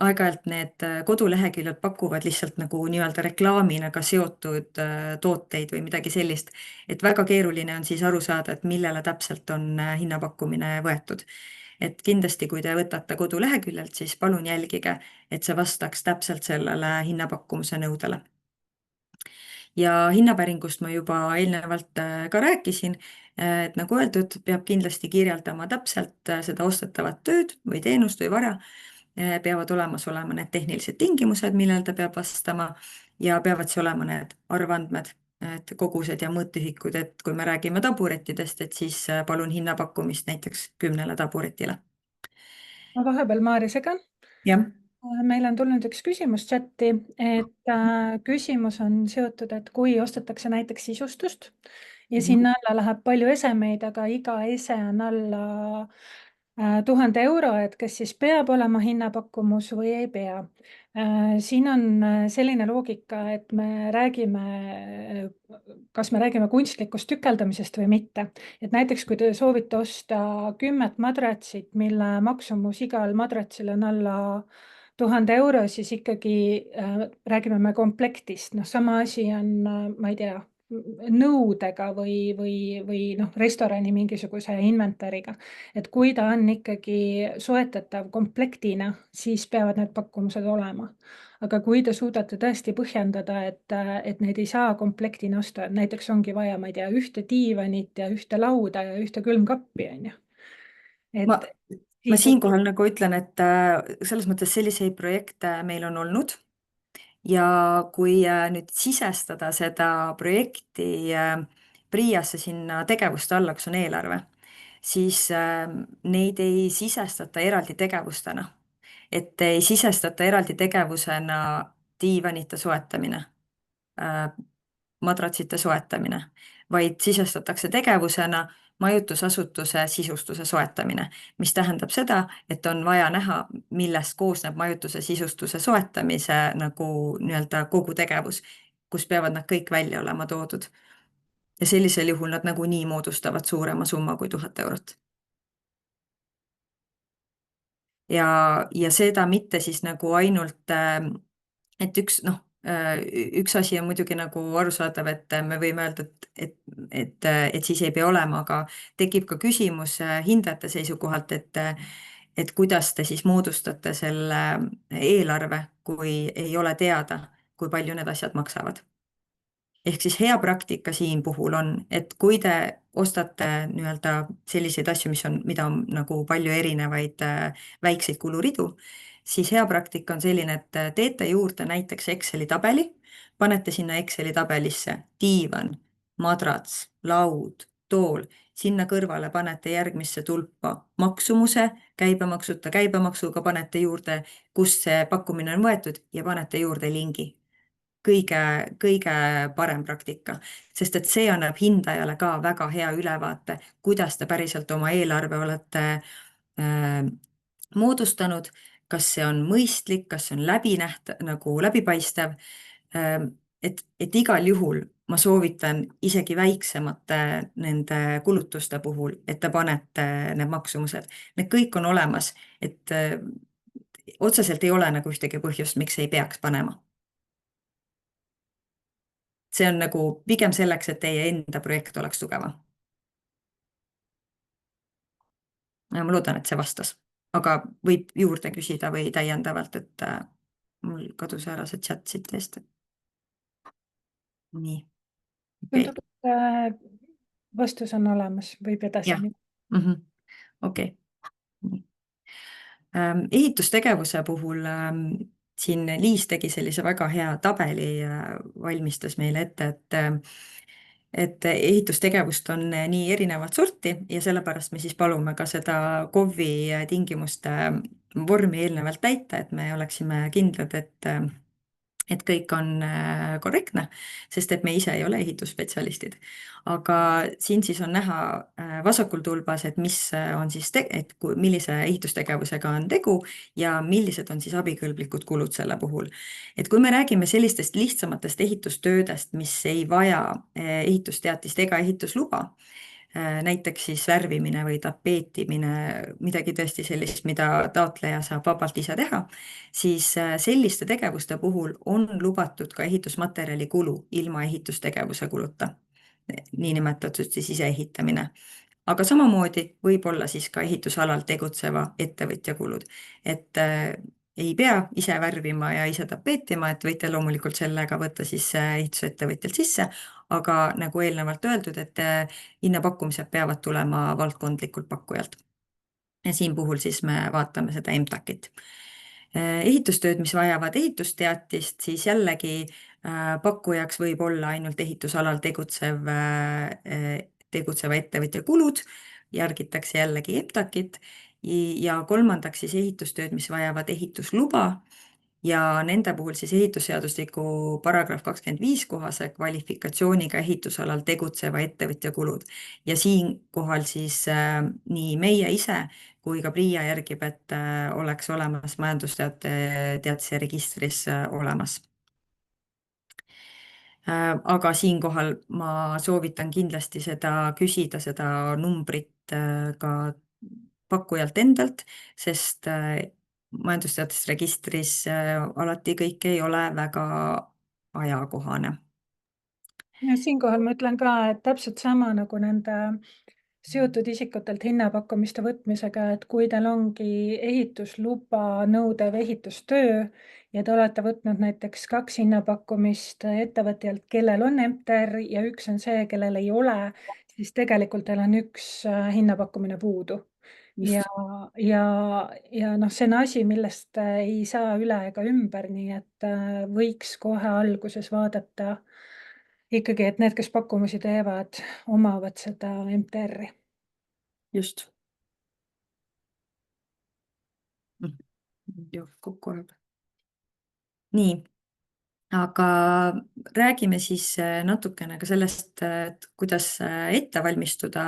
aeg-ajalt need koduleheküljed pakuvad lihtsalt nagu nii-öelda reklaamina ka seotud tooteid või midagi sellist, et väga keeruline on siis aru saada, et millele täpselt on hinnapakkumine võetud. Et kindlasti, kui te võtate koduleheküljelt, siis palun jälgige, et see vastaks täpselt sellele hinnapakkumise nõudele. Ja hinnapäringust ma juba eelnevalt ka rääkisin, et nagu öeldud, peab kindlasti kirjeldama täpselt seda ostetavat tööd või teenust või vara, peavad olemas olema need tehnilised tingimused, millel ta peab vastama ja peavad see olema need arvandmed, et kogused ja mõõtühikud, et kui me räägime taburettidest, et siis palun hinnapakkumist näiteks 10 taburetile. ma vahepeal Maarja segan. Jah. Meil on tulnud üks küsimus chati, et küsimus on seotud, et kui ostetakse näiteks sisustust ja sinna alla läheb palju esemeid, aga iga ese on alla 1000 euro, et kas siis peab olema hinnapakkumus või ei pea. Siin on selline loogika, et kas me räägime kunstlikust tükeldamisest või mitte. Et näiteks, kui te soovite osta 10 madratsit, mille maksumus igal madratsil on alla 1000 euro, siis ikkagi räägime me komplektist. Sama asi on, ma ei tea, nõudega või restorani mingisuguse inventariga. Et kui ta on ikkagi soetatav komplektina, siis peavad need pakkumused olema. Aga kui te suudate tõesti põhjendada, et neid ei saa komplektina osta, et näiteks ongi vaja, ma ei tea, ühte diivanit ja ühte lauda ja ühte külmkappi, on ju. Ma, ma Siis siinkohal nagu ütlen, et selles mõttes selliseid projekte meil on olnud ja kui nüüd sisestada seda projekti PRIA-sse sinna tegevuste alla, kus on eelarve, siis neid ei sisestata eraldi tegevustena. Et ei sisestata eraldi tegevusena diivanite soetamine, madratsite soetamine, vaid sisestatakse tegevusena majutusasutuse sisustuse soetamine, mis tähendab seda, et on vaja näha, millest koosneb majutuse sisustuse soetamise nagu nii-öelda kogu tegevus, kus peavad nad kõik välja olema toodud. Ja sellisel juhul nad nagunii moodustavad suurema summa kui 1000 eurot. Ja seda mitte siis nagu ainult, et üks asi on muidugi nagu arusaadav, et me võime öelda, et siis ei pea olema, aga tekib ka küsimus hindajate seisukohalt, et kuidas te siis moodustate selle eelarve, kui ei ole teada, kui palju need asjad maksavad. Ehk siis hea praktika siin puhul on, et kui te ostate nii-öelda selliseid asju, mida on nagu palju erinevaid väikseid kuluridu, siis hea praktika on selline, et teete juurde näiteks Exceli tabeli, panete sinna Exceli tabelisse diivan, madrats, laud, tool, sinna kõrvale panete järgmisse tulpa maksumuse, käibemaksuta käibemaksuga panete juurde, kust see pakkumine on võetud ja panete juurde lingi. Kõige parem praktika, sest et see annab hindajale ka väga hea ülevaate, kuidas te päriselt oma eelarve olete moodustanud, kas see on mõistlik, kas see on nagu läbipaistev. Et igal juhul ma soovitan isegi väiksemate nende kulutuste puhul, et te panete need maksumused. Need kõik on olemas, et otseselt ei ole nagu ühtegi põhjust, miks ei peaks panema. See on nagu pigem selleks, et teie enda projekt oleks tugevam. Ja ma loodan, et see vastas, aga võib juurde küsida või täiendavalt, et mul kadus ära see chat siit eest. Nii. tundub, et vastus on olemas, võib edasi minna. Okei. Ehitustegevuse puhul siin Liis tegi sellise väga hea tabeli, valmistas meile ette, et ehitustegevust on nii erinevat sorti ja sellepärast me siis palume ka seda KOV-i tingimuste vormi eelnevalt täita, et me oleksime kindlad, et kõik on korrektne, sest et me ise ei ole ehitusspetsialistid. Aga siin siis on näha vasakul tulbas, et mis on siis, millise ehitustegevusega on tegu ja millised on siis abikõlblikud kulud selle puhul. Et kui me räägime sellistest lihtsamatest ehitustöödest, mis ei vaja ehitusteatist ega ehitusluba, näiteks siis värvimine või tapeetimine, midagi tõesti sellist, mida taotleja saab vabalt ise teha, siis selliste tegevuste puhul on lubatud ka ehitusmaterjali kulu ilma ehitustegevuse kuluta, niinimetatud siis iseehitamine. Aga samamoodi võib olla siis ka ehitusalal tegutseva ettevõtja kulud, et ei pea ise värvima ja ise tapeetima, et võite loomulikult sellega võtta siis ehitusettevõtjalt sisse, aga nagu eelnevalt öeldud, et hinnapakkumised peavad tulema valdkondlikult pakkujalt. Ja siin puhul siis me vaatame seda MTAK-it. Ehitustööd, mis vajavad ehitusteatist, siis jällegi pakkujaks võib olla ainult ehitusalal tegutseva ettevõtja kulud, järgitakse jällegi MTAK-it ja kolmandaks siis ehitustööd, mis vajavad ehitusluba ja nende puhul siis ehitusseadustiku paragrahv 25 kohase kvalifikatsiooniga ehitusalal tegutseva ettevõtja kulud. Ja siinkohal siis nii meie ise kui ka PRIA järgib, et oleks olemas majandusteatise registris olemas. Aga siinkohal ma soovitan kindlasti küsida seda numbrit ka pakkujalt endalt, sest majandusteadusregistris alati kõik ei ole väga ajakohane. Ja siinkohal ma ütlen ka, et täpselt sama nagu nende seotud isikutelt hinnapakkumiste võtmisega, et kui teil ongi ehitusluba nõudev ehitustöö ja te olete võtnud näiteks 2 hinnapakkumist ettevõtjalt, kellel on MTR ja üks on see, kellel ei ole, siis tegelikult teil on üks hinnapakkumine puudu. Ja, ja, ja noh, see on asi, millest ei saa üle ega ümber, nii et võiks kohe alguses vaadata ikkagi, et need, kes pakkumusi teevad, omavad seda MTR-i. Just. Jah, kokku ajab. Nii, aga räägime siis natukene ka sellest, et kuidas ette valmistuda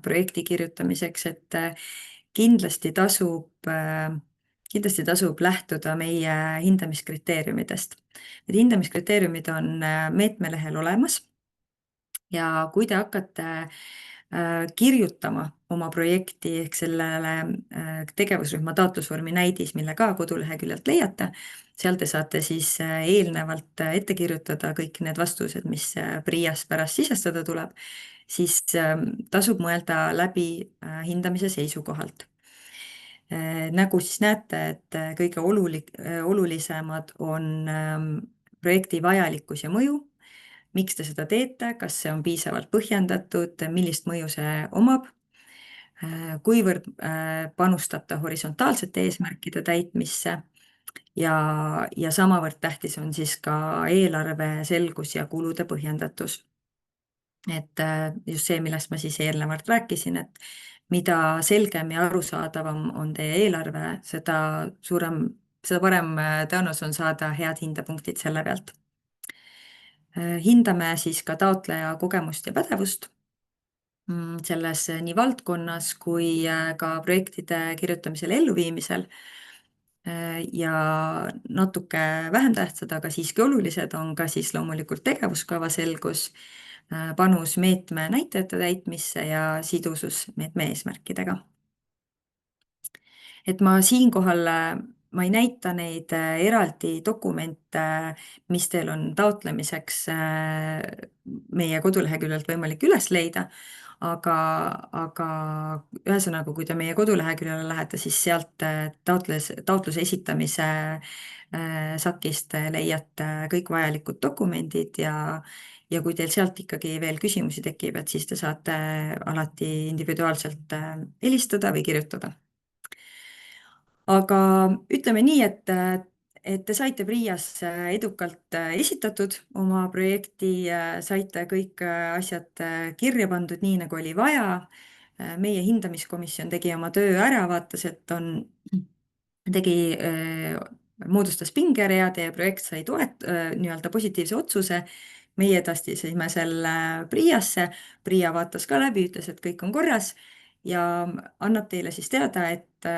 projekti kirjutamiseks, et kindlasti tasub lähtuda meie hindamiskriteeriumidest. Need hindamiskriteeriumid on meetmelehel olemas ja kui te hakkate kirjutama oma projekti ehk sellele tegevusrühma taotlusvormi näidis, mille ka koduleheküljelt leiate, seal te saate siis eelnevalt ette kirjutada kõik need vastused, mis PRIA-s pärast sisestada tuleb, siis tasub mõelda läbi hindamise seisukohalt. Nagu siis näete, et kõige olulisemad on projekti vajalikkus ja mõju, miks te seda teete, kas see on piisavalt põhjendatud, millist mõju see omab, kuivõrd panustab ta horisontaalsete eesmärkide täitmisse ja samavõrd tähtis on siis ka eelarve selgus ja kulude põhjendatus. Et just see, millest ma siis eelnevalt rääkisin, et mida selgem ja arusaadavam on teie eelarve, seda parem tõenäosus on saada head hindepunktid selle pealt. Hindame siis ka taotleja kogemust ja pädevust selles nii valdkonnas kui ka projektide kirjutamisel ja elluviimisel. Ja natuke vähem tähtsad, aga siiski olulised on ka siis loomulikult tegevuskava selgus, panus meetme näitajate täitmisse ja sidusus meetme eesmärkidega. Et ma siinkohal, ma ei näita neid eraldi dokumente, mis teil on taotlemiseks meie koduleheküljelt võimalik üles leida, aga ühesõnaga, kui te meie koduleheküljele lähete, siis sealt taotluse esitamise sakist leiate kõik vajalikud dokumendid ja kui teil sealt ikkagi veel küsimusi tekib, et siis te saate alati individuaalselt helistada või kirjutada. Aga ütleme nii, et te saite PRIA-s edukalt esitatud oma projekti, saite kõik asjad kirja pandud nii, nagu oli vaja. Meie hindamiskomisjon tegi oma töö ära, vaatas, et moodustas pingerea, teie projekt sai nii-öelda positiivse otsuse. Meie edastasime selle PRIA-sse, PRIA vaatas ka läbi, ütles, et kõik on korras ja annab teile siis teada, et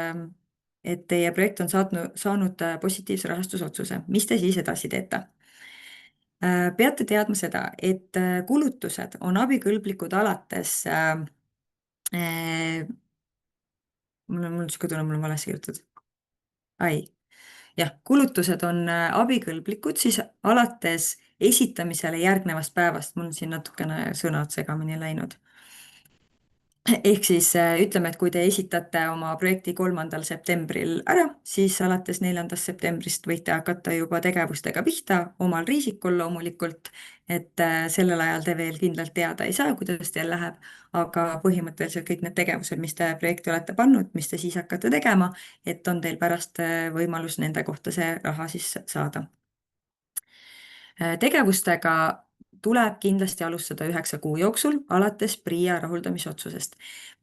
teie projekt on saanud positiivse rahastusotsuse. Mis te siis edasi teete? Peate teadma seda, et kulutused on abikõlblikud alates mul on niisugune tunne, mul on valesti kirjutatud. Ai, jah, kulutused on abikõlblikud siis alates esitamisele järgnevast päevast. Mul on siin natukene sõnad segamini läinud. Ehk siis ütleme, et kui te esitate oma projekti 3. septembril ära, siis alates 4. septembrist võite hakata juba tegevustega pihta, omal riisikul loomulikult, et sellel ajal te veel kindlalt teada ei saa, kuidas teil läheb, aga põhimõtteliselt kõik need tegevused, mis te projekti olete pannud, mis te siis hakkate tegema, et on teil pärast võimalus nende kohta see raha siis saada. Tegevustega tuleb kindlasti alustada 9 kuu jooksul alates PRIA rahuldamisotsusest.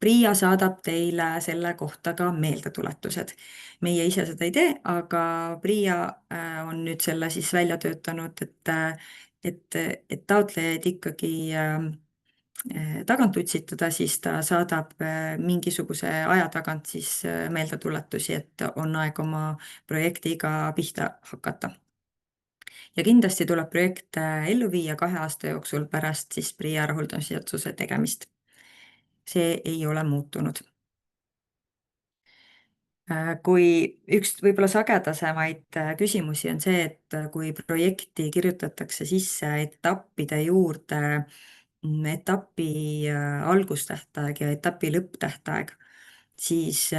PRIA saadab teile selle kohta ka meeldetuletused. Meie ise seda ei tee, aga PRIA on nüüd selle siis välja töötanud, et taotlejaid ikkagi tagant utsitada, siis ta saadab mingisuguse aja tagant siis meeldetuletusi, et on aeg oma projektiga pihta hakata. Ja kindlasti tuleb projekt ellu viia 2 aasta jooksul pärast siis PRIA rahuldamisotsuse tegemist. See ei ole muutunud. Kui üks võib-olla sagedasemaid küsimusi on see, et kui projekti kirjutatakse sisse etappide juurde etapi algustähtaeg ja etapi lõpptähtaeg, siis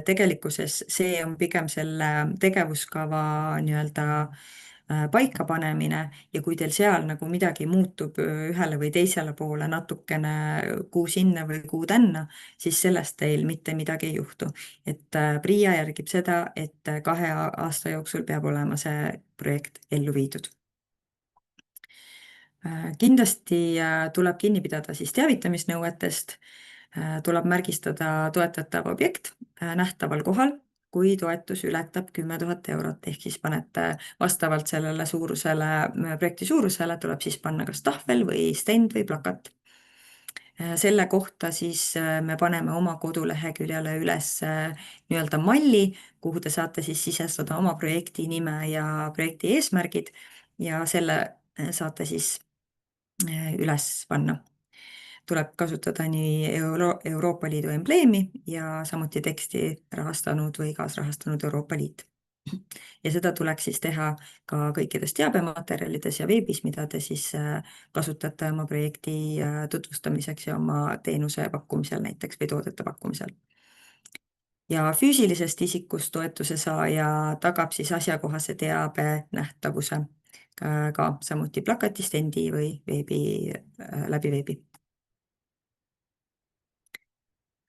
tegelikkuses see on pigem selle tegevuskava nii-öelda paikapanemine ja kui teil seal nagu midagi muutub ühele või teisele poole natukene kuu sinna või kuu tänna, siis sellest teil mitte midagi ei juhtu. Et PRIA järgib seda, et 2 aasta jooksul peab olema see projekt ellu viidud. Kindlasti tuleb kinni pidada siis teavitamisnõuetest, tuleb märgistada toetatav objekt nähtaval kohal, kui toetus ületab 10 000 eurot, ehk siis panete vastavalt sellele suurusele, projekti suurusele tuleb siis panna kas tahvel või stend või plakat. Selle kohta siis me paneme oma koduleheküljele üles nii-öelda malli, kuhu te saate siis sisestada oma projekti nime ja projekti eesmärgid ja selle saate siis üles panna. Tuleb kasutada nii Euroopa Liidu embleemi ja samuti teksti rahastanud või kaasrahastanud Euroopa Liit. Ja seda tuleks siis teha ka kõikides teabematerjalides ja veebis, mida te siis kasutate oma projekti tutvustamiseks ja oma teenuse pakkumisel näiteks või toodete pakkumisel. Ja füüsilisest isikust toetuse saaja tagab siis asjakohase teabe nähtavuse ka samuti plakati, stendi või läbi veebi.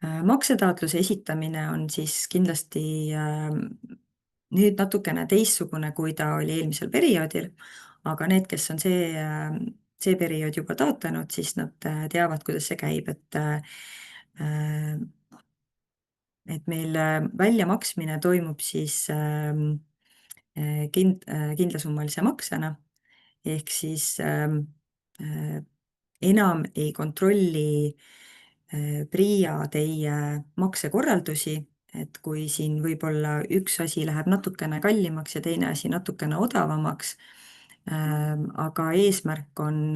Maksetaotluse esitamine on siis kindlasti nüüd natukene teistsugune, kui ta oli eelmisel perioodil, aga need, kes on see periood juba taotlenud, siis nad teavad, kuidas see käib, et meil väljamaksmine toimub siis kindlasummalise maksena, ehk siis enam ei kontrolli PRIA teie maksekorraldusi, et kui siin võib-olla üks asi läheb natukene kallimaks ja teine asi natukene odavamaks, aga eesmärk on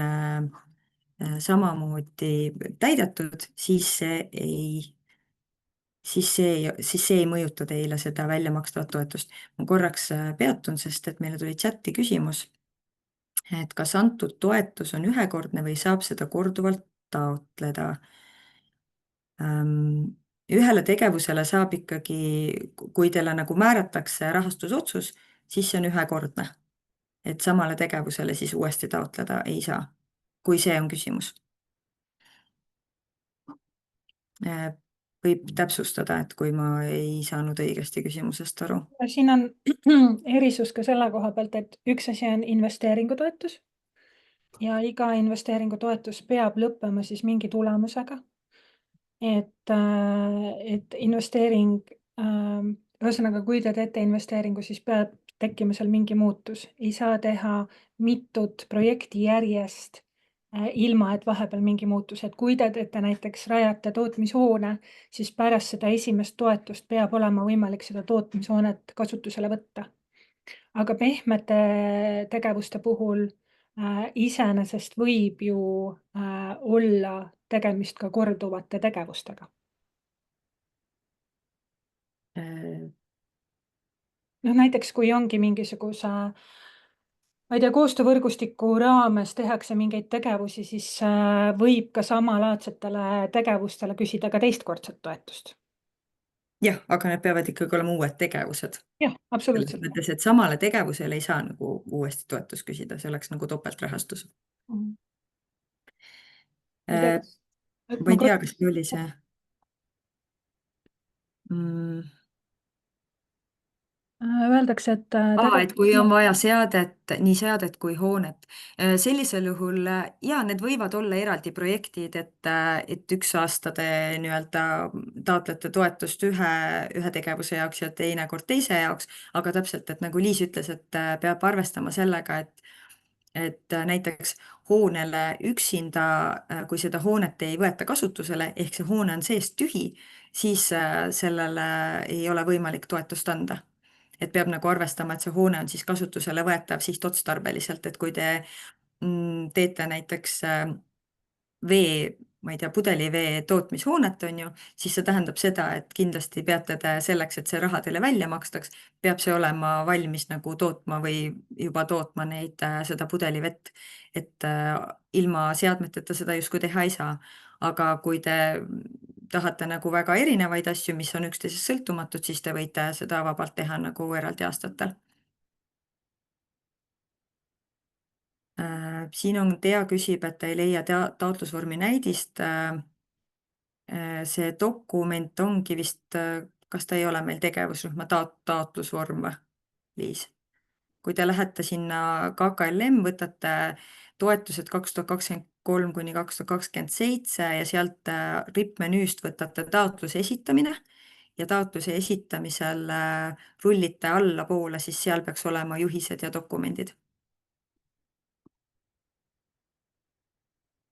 samamoodi täidetud, siis see ei mõjuta teile seda välja makstavat toetust. Ma korraks peatun, sest et meile tuli chati küsimus, et kas antud toetus on ühekordne või saab seda korduvalt taotleda. Ühele tegevusele saab ikkagi, kui teile nagu määratakse rahastusotsus, siis see on ühekordne. Et samale tegevusele siis uuesti taotleda ei saa, kui see on küsimus. Võib täpsustada, et kui ma ei saanud õigesti küsimusest aru. Siin on erisus ka selle koha pealt, et üks asi on investeeringutoetus ja iga investeeringutoetus peab lõppema siis mingi tulemusega. Et investeering, ühesõnaga, kui te teete investeeringu, siis peab tekkima seal mingi muutus. Ei saa teha mitut projekti järjest ilma, et vahepeal mingi muutus. Et kui te teete näiteks rajate tootmishoone, siis pärast seda esimest toetust peab olema võimalik seda tootmishoonet kasutusele võtta. aga pehmete tegevuste puhul iseenesest võib ju olla tegemist ka korduvate tegevustega. Äh, noh, näiteks kui ongi mingisuguse, ma ei tea, koostöövõrgustiku raames tehakse mingeid tegevusi, siis võib ka samalaadsetele tegevustele küsida ka teistkordset toetust. jah, aga need peavad ikkagi olema uued tegevused. jah, Selles absoluutselt. mõttes, et samale tegevusele ei saa nagu uuesti toetust küsida, see oleks nagu topeltrahastus. Mhm. ma ei tea, et Ma ma ei tea, kas see oli see öeldakse, et et kui on vaja seadet, nii seadet kui hoonet. Sellisel juhul ja need võivad olla eraldi projektid, et üks aasta te nii-öelda taotlete toetust ühe tegevuse jaoks ja teinekord teise jaoks, aga täpselt, et nagu Liis ütles, et peab arvestama sellega, et näiteks hoonele üksinda, kui seda hoonet ei võeta kasutusele, ehk see hoone on seest tühi, siis sellele ei ole võimalik toetust anda. Et peab nagu arvestama, et see hoone on siis kasutusele võetav sihtotstarbeliselt, et kui te teete näiteks vee, ma ei tea, pudelivee tootmishoonet, on ju, siis see tähendab seda, et kindlasti peate te selleks, et see raha teile välja makstaks, peab see olema valmis nagu tootma või juba tootma seda pudelivett. Et ilma seadmeteta seda justkui teha ei saa. aga kui te tahate nagu väga erinevaid asju, mis on üksteisest sõltumatud, siis te võite seda vabalt teha nagu eraldi aastatel. Siin on, Tea küsib, et ta ei leia taotlusvormi näidist. See dokument ongi vist, kas ta ei ole meil tegevusrühma taotlusvorm või, Liis? Kui te lähete sinna KKLM, võtate toetused 2023 kuni 2027 ja sealt rippmenüüst võtate taotluse esitamine ja taotluse esitamisel rullite allapoole, siis seal peaks olema juhised ja dokumendid.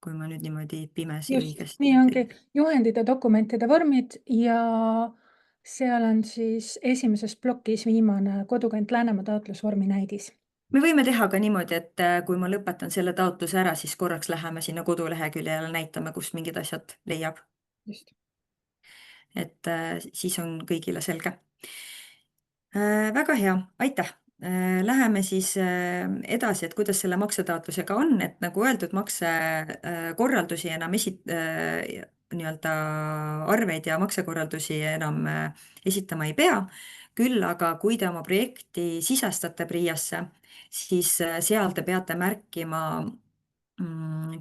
Kui ma nüüd niimoodi pimesi just, õigesti. nii ongi, juhendid ja dokumentide vormid ja seal on siis esimeses plokis viimane Kodukant Läänemaa taotlusvormi näidis. Me võime teha ka niimoodi, et kui ma lõpetan selle taotluse ära, siis korraks läheme sinna koduleheküljele, näitame, kust mingid asjad leiab. just. Et siis on kõigile selge. Väga hea, aitäh. Läheme siis edasi, et kuidas selle maksetaotlusega on, et nagu öeldud, maksekorraldusi enam nii-öelda arveid ja maksekorraldusi enam esitama ei pea. Küll aga, kui te oma projekti sisestate PRIA-sse, siis seal te peate märkima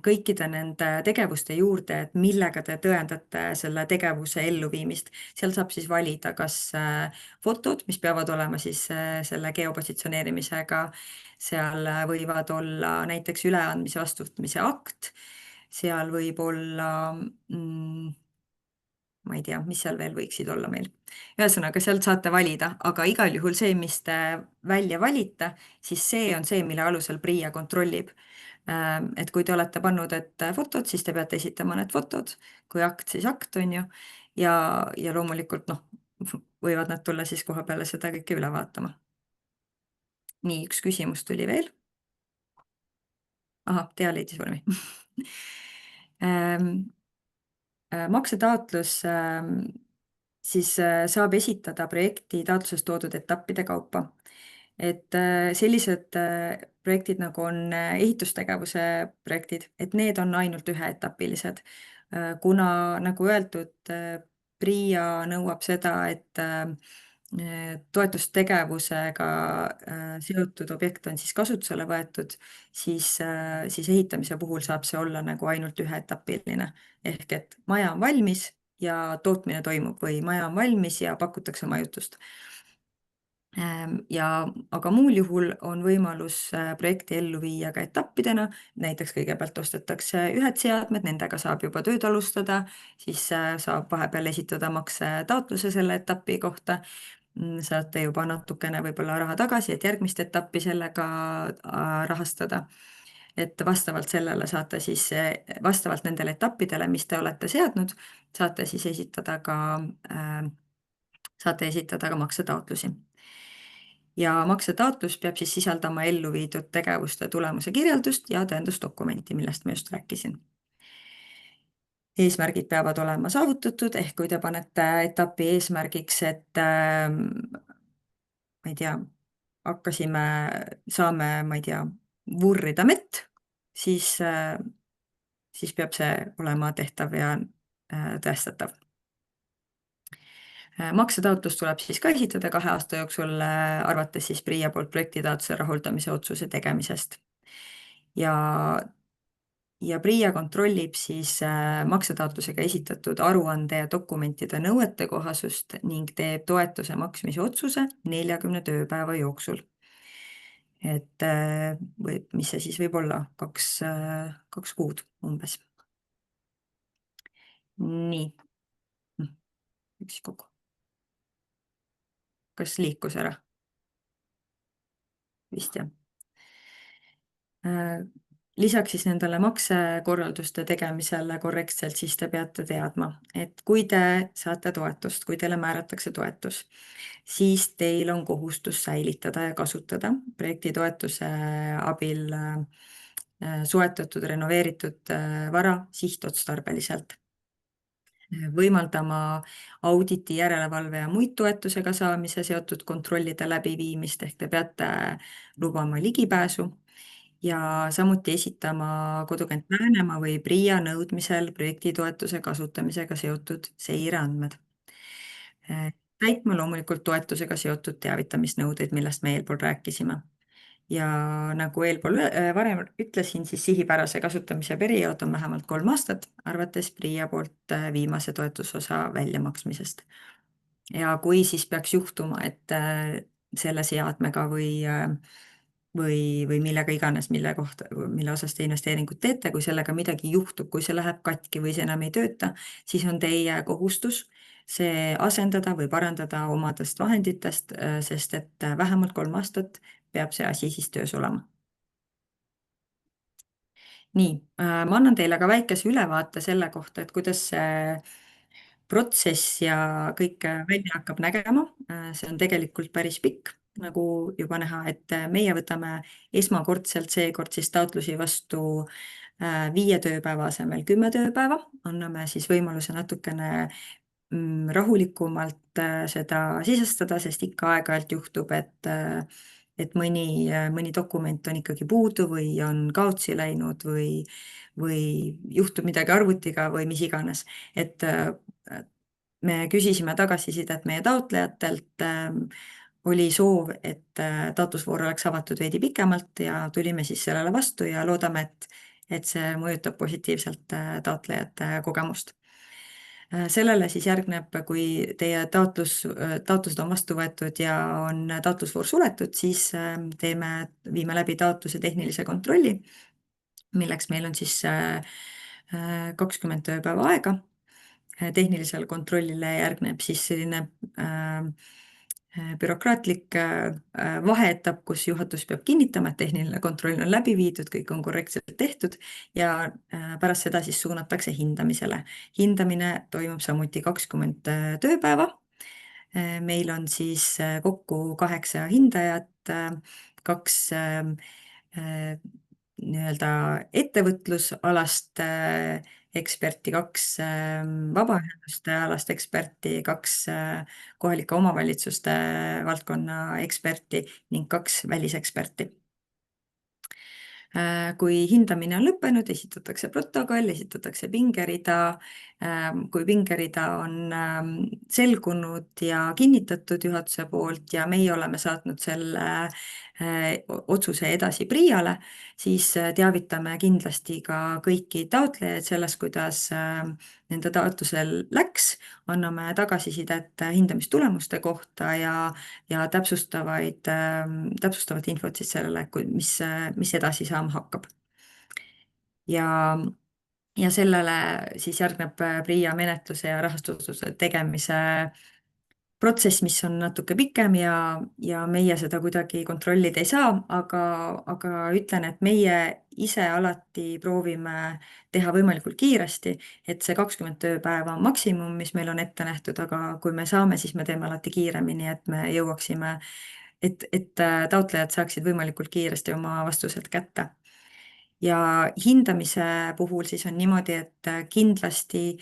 kõikide nende tegevuste juurde, et millega te tõendate selle tegevuse elluviimist. Seal saab siis valida, kas fotod, mis peavad olema siis selle geopositsioneerimisega, seal võivad olla näiteks üleandmise vastuvõtmise akt, seal võib olla ma ei tea, mis seal veel võiksid olla meil. ühesõnaga, sealt saate valida, aga igal juhul see, mis te välja valite, siis see on see, mille alusel PRIA kontrollib. Et kui te olete pannud, et fotod, siis te peate esitama need fotod, kui akt, siis akt, on ju. ja loomulikult noh, võivad nad tulla siis koha peale seda kõike üle vaatama. nii, üks küsimus tuli veel. ahah, Tea leidis vormi maksetaotlus siis saab esitada projekti taotluses toodud etappide kaupa. Et sellised projektid nagu on ehitustegevuse projektid, et need on ainult üheetapilised. Kuna nagu öeldud, PRIA nõuab seda, et toetustegevusega seotud objekt on siis kasutusele võetud, siis ehitamise puhul saab see olla nagu ainult üheetapiline. Ehk et maja on valmis ja tootmine toimub või maja on valmis ja pakutakse majutust. Aga muul juhul on võimalus projekti ellu viia ka etappidena, näiteks kõigepealt ostetakse ühed seadmed, nendega saab juba tööd alustada, siis saab vahepeal esitada maksetaotluse selle etapi kohta, saate juba natukene võib-olla raha tagasi, et järgmist etappi sellega rahastada. Et vastavalt sellele saate siis, vastavalt nendele etappidele, mis te olete seadnud, saate siis esitada ka maksetaotlusi. ja maksetaotlus peab siis sisaldama ellu viidud tegevuste tulemuse kirjeldust ja tõendusdokumenti, millest ma just rääkisin. Eesmärgid peavad olema saavutatud, ehk kui te panete etapi eesmärgiks, et ma ei tea, saame, ma ei tea, vurrida mett, siis peab see olema tehtav ja tõestatav. Maksetaotlus tuleb siis ka esitada 2 aasta jooksul, arvates siis PRIA poolt projektitaotluse rahuldamise otsuse tegemisest. Ja PRIA kontrollib siis maksetaotlusega esitatud aruande ja dokumentide nõuete kohasust ning teeb toetuse maksmise otsuse 40 tööpäeva jooksul. Et mis see siis võib olla, 2 kuud umbes. Nii, üks kokku. Kas liikus ära? Vist jah. Lisaks siis nendele maksekorralduste tegemisele korrektselt, siis te peate teadma, et kui te saate toetust, kui teile määratakse toetus, siis teil on kohustus säilitada ja kasutada projektitoetuse abil soetatud, renoveeritud vara sihtotstarbeliselt, võimaldama auditi, järelevalve ja muid toetusega saamise seotud kontrollide läbiviimist, ehk te peate lubama ligipääsu ja samuti esitama Kodukant Läänemaa või PRIA nõudmisel projektitoetuse kasutamisega seotud seireandmed. Täitma loomulikult toetusega seotud teavitamisnõudeid, millest me eelpool rääkisime. Ja nagu eelpool varem ütlesin, siis sihipärase kasutamise periood on vähemalt 3 aastat, arvates PRIA poolt viimase toetusosa väljamaksmisest. Ja kui siis peaks juhtuma, et selle seadmega või millega iganes, mille osas te investeeringut teete, kui sellega midagi juhtub, kui see läheb katki või see enam ei tööta, siis on teie kohustus see asendada või parandada omadest vahenditest, sest et vähemalt 3 aastat peab see asi siis töös olema. Nii, ma annan teile ka väikese ülevaate selle kohta, et kuidas see protsess ja kõik välja hakkab nägema. See on tegelikult päris pikk, nagu juba näha, et meie võtame esmakordselt seekord siis taotlusi vastu 5 tööpäeva asemel 10 tööpäeva, anname siis võimaluse natukene rahulikumalt seda sisestada, sest ikka aeg-ajalt juhtub, et mõni dokument on ikkagi puudu või on kaotsi läinud või juhtub midagi arvutiga või mis iganes. Et me küsisime tagasisidet meie taotlejatelt, oli soov, et taotlusvoor oleks avatud veidi pikemalt ja tulime siis sellele vastu ja loodame, et see mõjutab positiivselt taotlejate kogemust. Sellele siis järgneb, kui teie taotlused on vastu võetud ja on taotlusvoor suletud, siis viime läbi taotluse tehnilise kontrolli, milleks meil on siis 20 tööpäeva aega. Tehnilisele kontrollile järgneb siis selline bürokraatlik vaheetapp, kus juhatus peab kinnitama, et tehniline kontroll on läbi viidud, kõik on korrektselt tehtud ja pärast seda siis suunatakse hindamisele. Hindamine toimub samuti 20 tööpäeva. Meil on siis kokku 8 hindajat, 2 nii-öelda ettevõtlusalast eksperti, 2 vabaühenduste alast eksperti, 2 kohalike omavalitsuste valdkonna eksperti ning 2 väliseksperti. Kui hindamine on lõppenud, esitatakse protokoll, esitatakse pingerida. Kui pingerida on selgunud ja kinnitatud juhatuse poolt ja meie oleme saatnud selle otsuse edasi PRIA-le, siis teavitame kindlasti ka kõiki taotlejaid sellest, kuidas nende taotlusel läks, anname tagasisidet hindamistulemuste kohta ja täpsustavat infot siis sellele, mis edasi saama hakkab. Ja sellele siis järgneb PRIA menetluse ja rahastuse tegemise protsess, mis on natuke pikem ja meie seda kuidagi kontrollida ei saa, aga ütlen, et meie ise alati proovime teha võimalikult kiiresti, et see 20 tööpäeva on maksimum, mis meil on ette nähtud, aga kui me saame, siis me teeme alati kiiremini, et me jõuaksime et taotlejad saaksid võimalikult kiiresti oma vastused kätte. Ja hindamise puhul siis on niimoodi, et kindlasti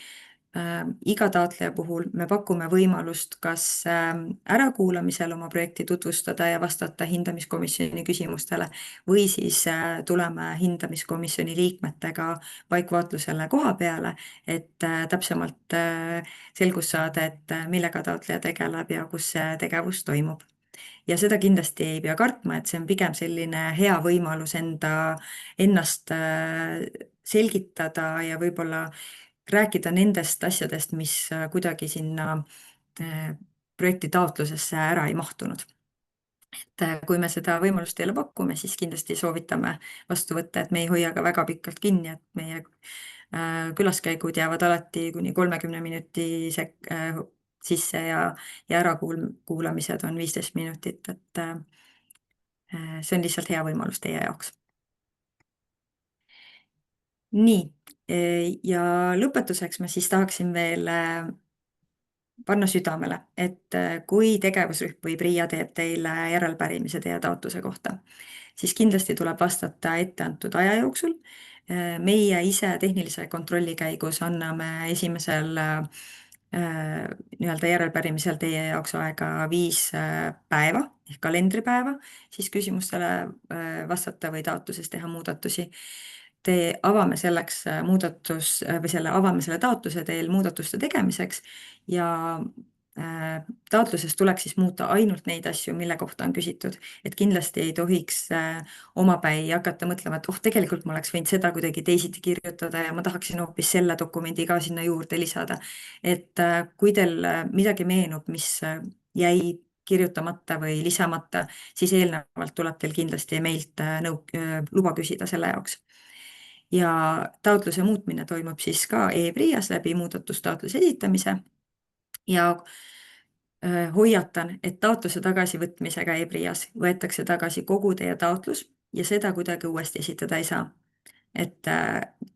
iga taotleja puhul me pakume võimalust kas ärakuulamisel oma projekti tutvustada ja vastata hindamiskomisjoni küsimustele või siis tuleme hindamiskomisjoni liikmetega paikvaatlusele koha peale, et täpsemalt selgust saada, et millega taotleja tegeleb ja kus see tegevus toimub. Ja seda kindlasti ei pea kartma, et see on pigem selline hea võimalus ennast selgitada ja võib-olla rääkida nendest asjadest, mis kuidagi sinna projekti taotlusesse ära ei mahtunud. Et kui me seda võimalust teile pakume, siis kindlasti soovitame vastu võtta, et me ei hoia ka väga pikalt kinni, et meie külaskäigud jäävad alati kuni 30 minuti sisse ja ärakuulamised on 15 minutit, et see on lihtsalt hea võimalus teie jaoks. Nii, ja lõpetuseks ma siis tahaksin veel panna südamele, et kui tegevusrühm või PRIA teeb teile järelpärimise teie taotluse kohta, siis kindlasti tuleb vastata etteantud aja jooksul. Meie ise tehnilise kontrolli käigus anname esimesel nii-öelda järelpärimisel teie jaoks aega 5 päeva ehk kalendripäeva, siis küsimustele vastata või taotluses teha muudatusi. Avame selleks avame selle taotluse teel muudatuste tegemiseks ja taotluses tuleks siis muuta ainult neid asju, mille kohta on küsitud. Et kindlasti ei tohiks omapäi hakata mõtlema, et tegelikult ma oleks võinud seda kuidagi teisiti kirjutada ja ma tahaksin hoopis selle dokumendi ka sinna juurde lisada. Et kui teil midagi meenub, mis jäi kirjutamata või lisamata, siis eelnevalt tuleb teil kindlasti meilt luba küsida selle jaoks. Ja taotluse muutmine toimub siis ka e-PRIA-s läbi muudatustaotluse esitamise ja hoiatan, et taotluse tagasivõtmisega e-PRIA-s võetakse tagasi kogu teie taotlus ja seda kuidagi uuesti esitada ei saa. Et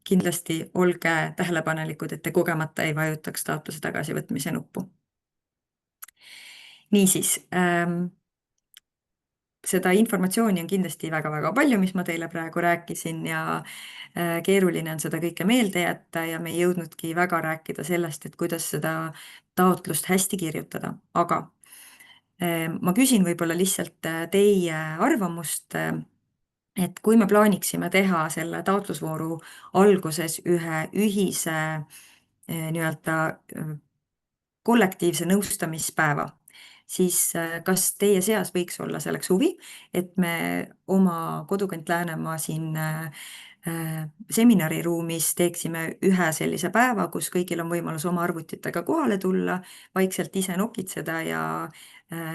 kindlasti olge tähelepanelikud, et te kogemata ei vajutaks taotluse tagasivõtmise nuppu. Niisiis, seda informatsiooni on kindlasti väga-väga palju, mis ma teile praegu rääkisin ja keeruline on seda kõike meelde jätta ja me ei jõudnudki väga rääkida sellest, et kuidas seda taotlust hästi kirjutada, aga ma küsin võib-olla lihtsalt teie arvamust, et kui me plaaniksime teha selle taotlusvooru alguses ühe ühise nii-öelda kollektiivse nõustamispäeva, siis kas teie seas võiks olla selleks huvi, et me oma Kodukant Läänemaa siin seminariruumis teeksime ühe sellise päeva, kus kõigil on võimalus oma arvutitega kohale tulla, vaikselt ise nokitseda ja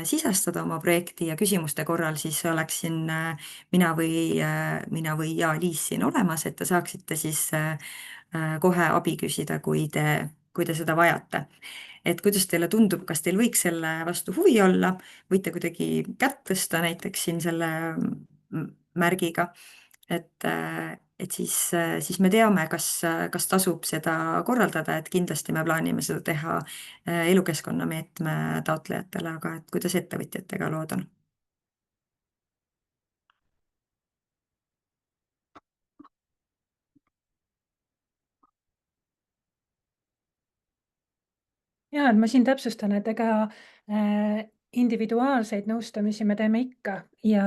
sisestada oma projekti ja küsimuste korral siis oleksin mina või Liis siin olemas, et te saaksite siis kohe abi küsida, kui te seda vajate. Et kuidas teile tundub, kas teil võiks selle vastu huvi olla, võite kuidagi kätt tõsta näiteks siin selle märgiga, et siis me teame, kas tasub seda korraldada, et kindlasti me plaanime seda teha elukeskkonnameetme taotlejatele, aga et kuidas ettevõtjatega lood on? Ja, et ma siin täpsustan, et ega individuaalseid nõustamisi me teeme ikka ja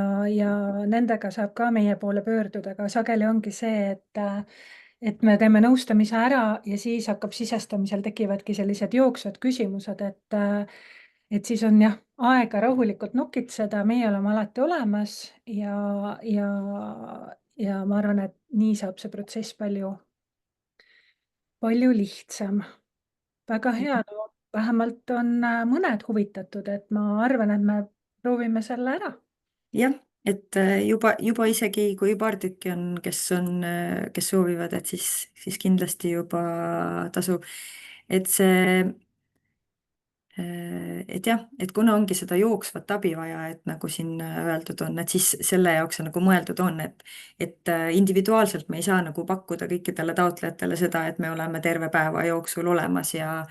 nendega saab ka meie poole pöörduda, aga sageli ongi see, et me teeme nõustamise ära ja siis hakkab sisestamisel tekivadki sellised jooksvad küsimused, et siis on jah, aega rahulikult nokitseda, meie oleme alati olemas ja ma arvan, et nii saab see protsess palju lihtsam. Väga hea, no vähemalt on mõned huvitatud, et ma arvan, et me proovime selle ära. Jah, et juba isegi, kui paar tükki on, kes soovivad, et siis kindlasti juba tasub. Et see, et jah, et kuna ongi seda jooksvat abi vaja, et nagu siin öeldud on, et siis selle jaoks see nagu mõeldud on, et individuaalselt me ei saa nagu pakkuda kõikidele taotlejatele seda, et me oleme terve päeva jooksul olemas ja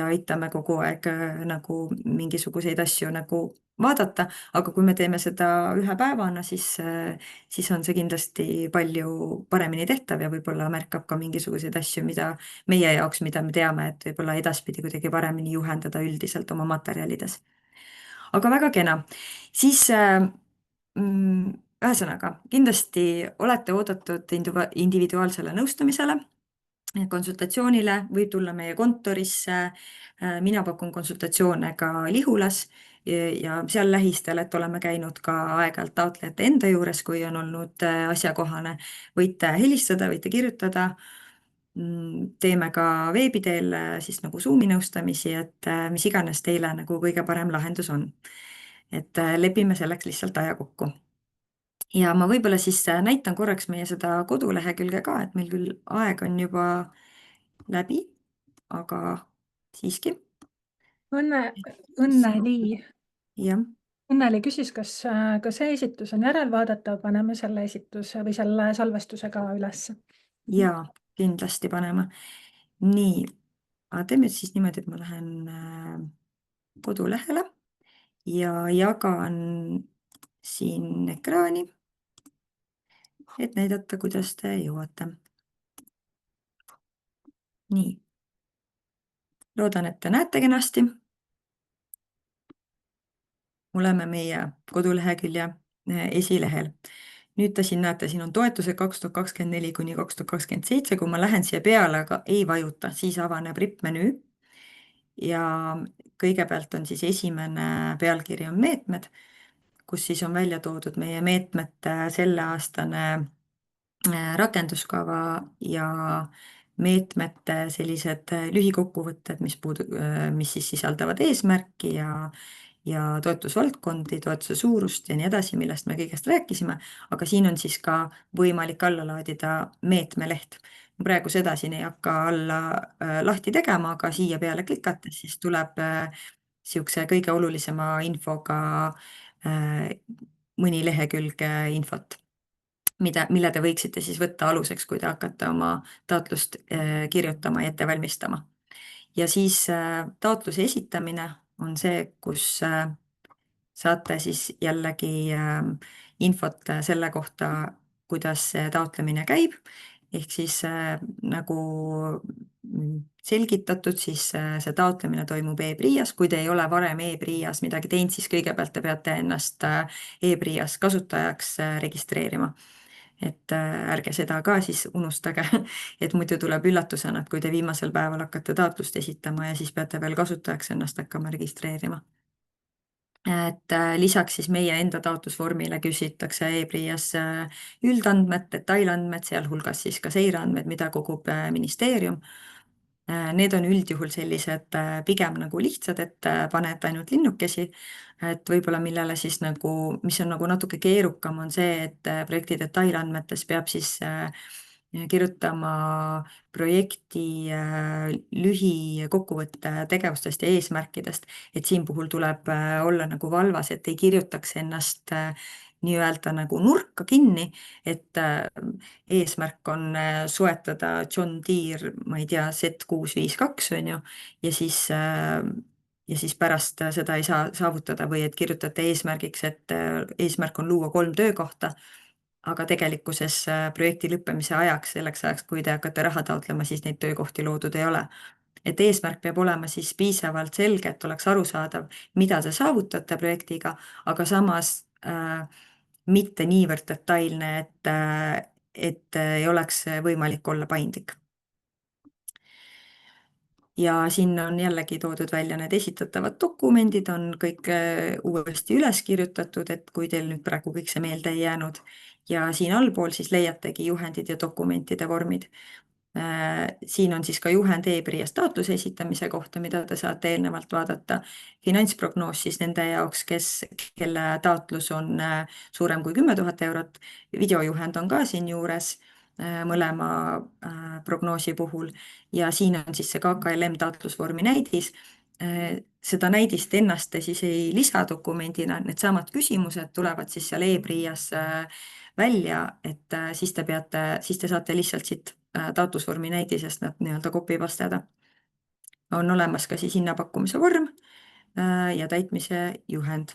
aitame kogu aeg nagu mingisuguseid asju nagu vaadata, aga kui me teeme seda ühe päevana, siis on see kindlasti palju paremini tehtav ja võib-olla märkab ka mingisuguseid asju, mida meie jaoks, mida me teame, et võib-olla edaspidi kuidagi paremini juhendada üldiselt oma materjalides. aga väga kena. siis mm, ühesõnaga, kindlasti olete oodatud individuaalsele nõustamisele, konsultatsioonile, võib tulla meie kontorisse. mina pakun konsultatsioone ka Lihulas ja seal lähistel, et oleme käinud ka aeg-ajalt taotlejate enda juures, kui on olnud asjakohane. võite helistada, võite kirjutada. teeme ka veebi teel siis nagu Zoomi nõustamisi, et mis iganes teile nagu kõige parem lahendus on. et lepime selleks lihtsalt aja kokku. ja ma võib-olla siis näitan korraks meie seda kodulehekülge ka, et meil küll aeg on juba läbi, aga siiski. Õnne, Õnneli, jah, Õnneli küsis, kas see esitus on järelvaadatav, paneme selle esituse või selle salvestuse ka ülesse. ja kindlasti paneme. nii, aga teeme siis niimoodi, et ma lähen kodulehele ja jagan siin ekraani, et näidata, kuidas te jõuate. nii, loodan, et te näete kenasti. oleme meie kodulehekülje esilehel. nüüd te siin näete, siin on toetused 2024 kuni 2027. kui ma lähen siia peale, aga ei vajuta, siis avaneb rippmenüü. ja kõigepealt on siis esimene pealkiri on meetmed, kus siis on välja toodud meie meetmete selleaastane rakenduskava ja meetmete sellised lühikokkuvõtted, mis siis sisaldavad eesmärki ja toetusvaldkondi, toetuse suurust ja nii edasi, millest me kõigest rääkisime, aga siin on siis ka võimalik alla laadida meetmeleht. praegu seda siin ei hakka alla lahti tegema, aga siia peale klikates siis tuleb niisuguse kõige olulisema infoga mõni lehekülg infot, mille te võiksite siis võtta aluseks, kui te hakkate oma taotlust kirjutama ja ette valmistama. ja siis taotluse esitamine on see, kus saate siis jällegi infot selle kohta, kuidas see taotlemine käib. ehk siis nagu selgitatud, siis see taotlemine toimub e-PRIA-s. kui te ei ole varem e-PRIA-s midagi teinud, siis kõigepealt te peate ennast e-PRIA-s kasutajaks registreerima. et ärge seda ka siis unustage, et muidu tuleb üllatusena, et kui te viimasel päeval hakkate taotlust esitama ja siis peate veel kasutajaks ennast hakkama registreerima. et lisaks siis meie enda taotlusvormile küsitakse e-PRIA-s üldandmed, detailandmed, sealhulgas siis ka seireandmed, mida kogub ministeerium. Need on üldjuhul sellised pigem nagu lihtsad, et paned ainult linnukesi, et võib-olla millele siis nagu, mis on nagu natuke keerukam, on see, et projekti detailandmetes peab siis kirjutama projekti lühikokkuvõtte tegevustest ja eesmärkidest, et siin puhul tuleb olla nagu valvas, et ei kirjutaks ennast nii-öelda nagu nurka kinni, et eesmärk on soetada John Deere, ma ei tea, Z652 on ju, ja siis pärast seda ei saa saavutada või et kirjutate eesmärgiks, et eesmärk on luua 3 töökohta, aga tegelikkuses projekti lõppemise ajaks, selleks ajaks, kui te hakkate raha taotlema, siis neid töökohti loodud ei ole. et eesmärk peab olema siis piisavalt selge, et oleks arusaadav, mida te saavutate projektiga, aga samas mitte niivõrd detailne, et ei oleks võimalik olla paindlik. ja siin on jällegi toodud välja need esitatavad dokumendid, on kõik uuesti üles kirjutatud, et kui teil nüüd praegu kõik see meelde ei jäänud. ja siin allpool siis leiategi juhendid ja dokumentide vormid. Siin on siis ka juhend e-PRIA-s taotluse esitamise kohta, mida te saate eelnevalt vaadata. finantsprognoos siis nende jaoks, kelle taotlus on suurem kui 10 000 eurot. videojuhend on ka siin juures mõlema prognoosi puhul ja siin on siis see KKLM taotlusvormi näidis. Seda näidist ennast te siis ei lisa dokumendina, needsamad küsimused tulevad siis seal e-PRIA-s välja, et siis te saate lihtsalt siit taotlusvormi näidisest nad nii-öelda copy pastada. on olemas ka siis hinnapakkumise vorm ja täitmise juhend.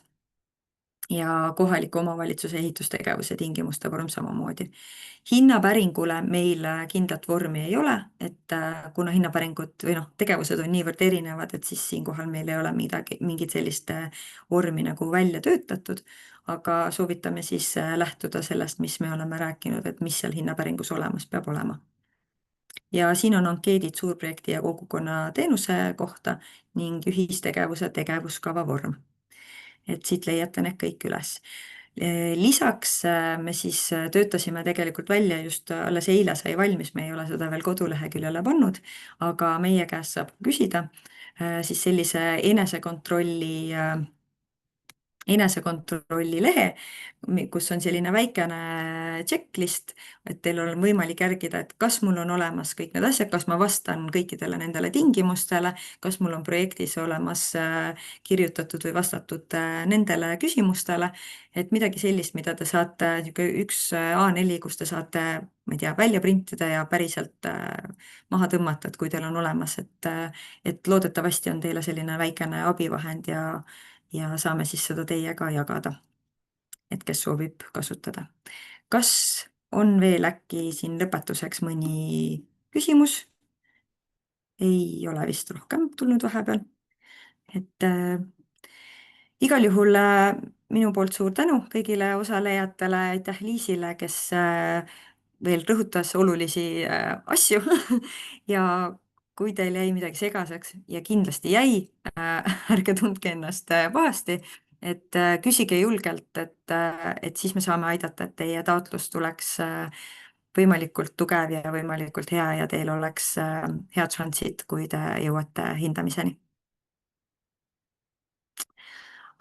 ja kohaliku omavalitsuse ehitustegevuse tingimuste vorm samamoodi. Hinnapäringule meil kindlat vormi ei ole, et kuna hinnapäringud või noh, tegevused on niivõrd erinevad, et siis siinkohal meil ei ole mingit sellist vormi nagu välja töötatud, aga soovitame siis lähtuda sellest, mis me oleme rääkinud, et mis seal hinnapäringus olemas peab olema. Ja siin on ankeedid suurprojekti ja kogukonna teenuse kohta ning ühistegevuse tegevuskava vorm. Et siit leiate need kõik üles. Lisaks me siis töötasime tegelikult välja, just alles eile sai valmis, me ei ole seda veel koduleheküljele pannud, aga meie käest saab küsida siis sellise enesekontrolli lehe, kus on selline väikene checklist, et teil on võimalik järgida, et kas mul on olemas kõik need asjad, kas ma vastan kõikidele nendele tingimustele, kas mul on projektis olemas kirjutatud või vastatud nendele küsimustele, et midagi sellist, mida te saate, niisugune üks A4, kus te saate, ma ei tea, välja printida ja päriselt maha tõmmata, et kui teil on olemas, et loodetavasti on teile selline väikene abivahend ja saame siis seda teiega jagada, et kes soovib kasutada. Kas on veel äkki siin lõpetuseks mõni küsimus? Ei ole vist rohkem tulnud vahepeal. Et igal juhul minu poolt suur tänu kõigile osalejatele, aitäh Liisile, kes veel rõhutas olulisi asju ja kui teil jäi midagi segaseks ja kindlasti jäi, ärge tundke ennast pahasti, et küsige julgelt, et siis me saame aidata, et teie taotlus tuleks võimalikult tugev ja võimalikult hea ja teil oleks head šansid, kui te jõuate hindamiseni.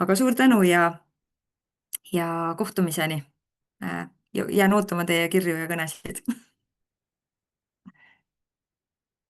Aga suur tänu ja kohtumiseni. Jään ootama teie kirju ja kõnesid.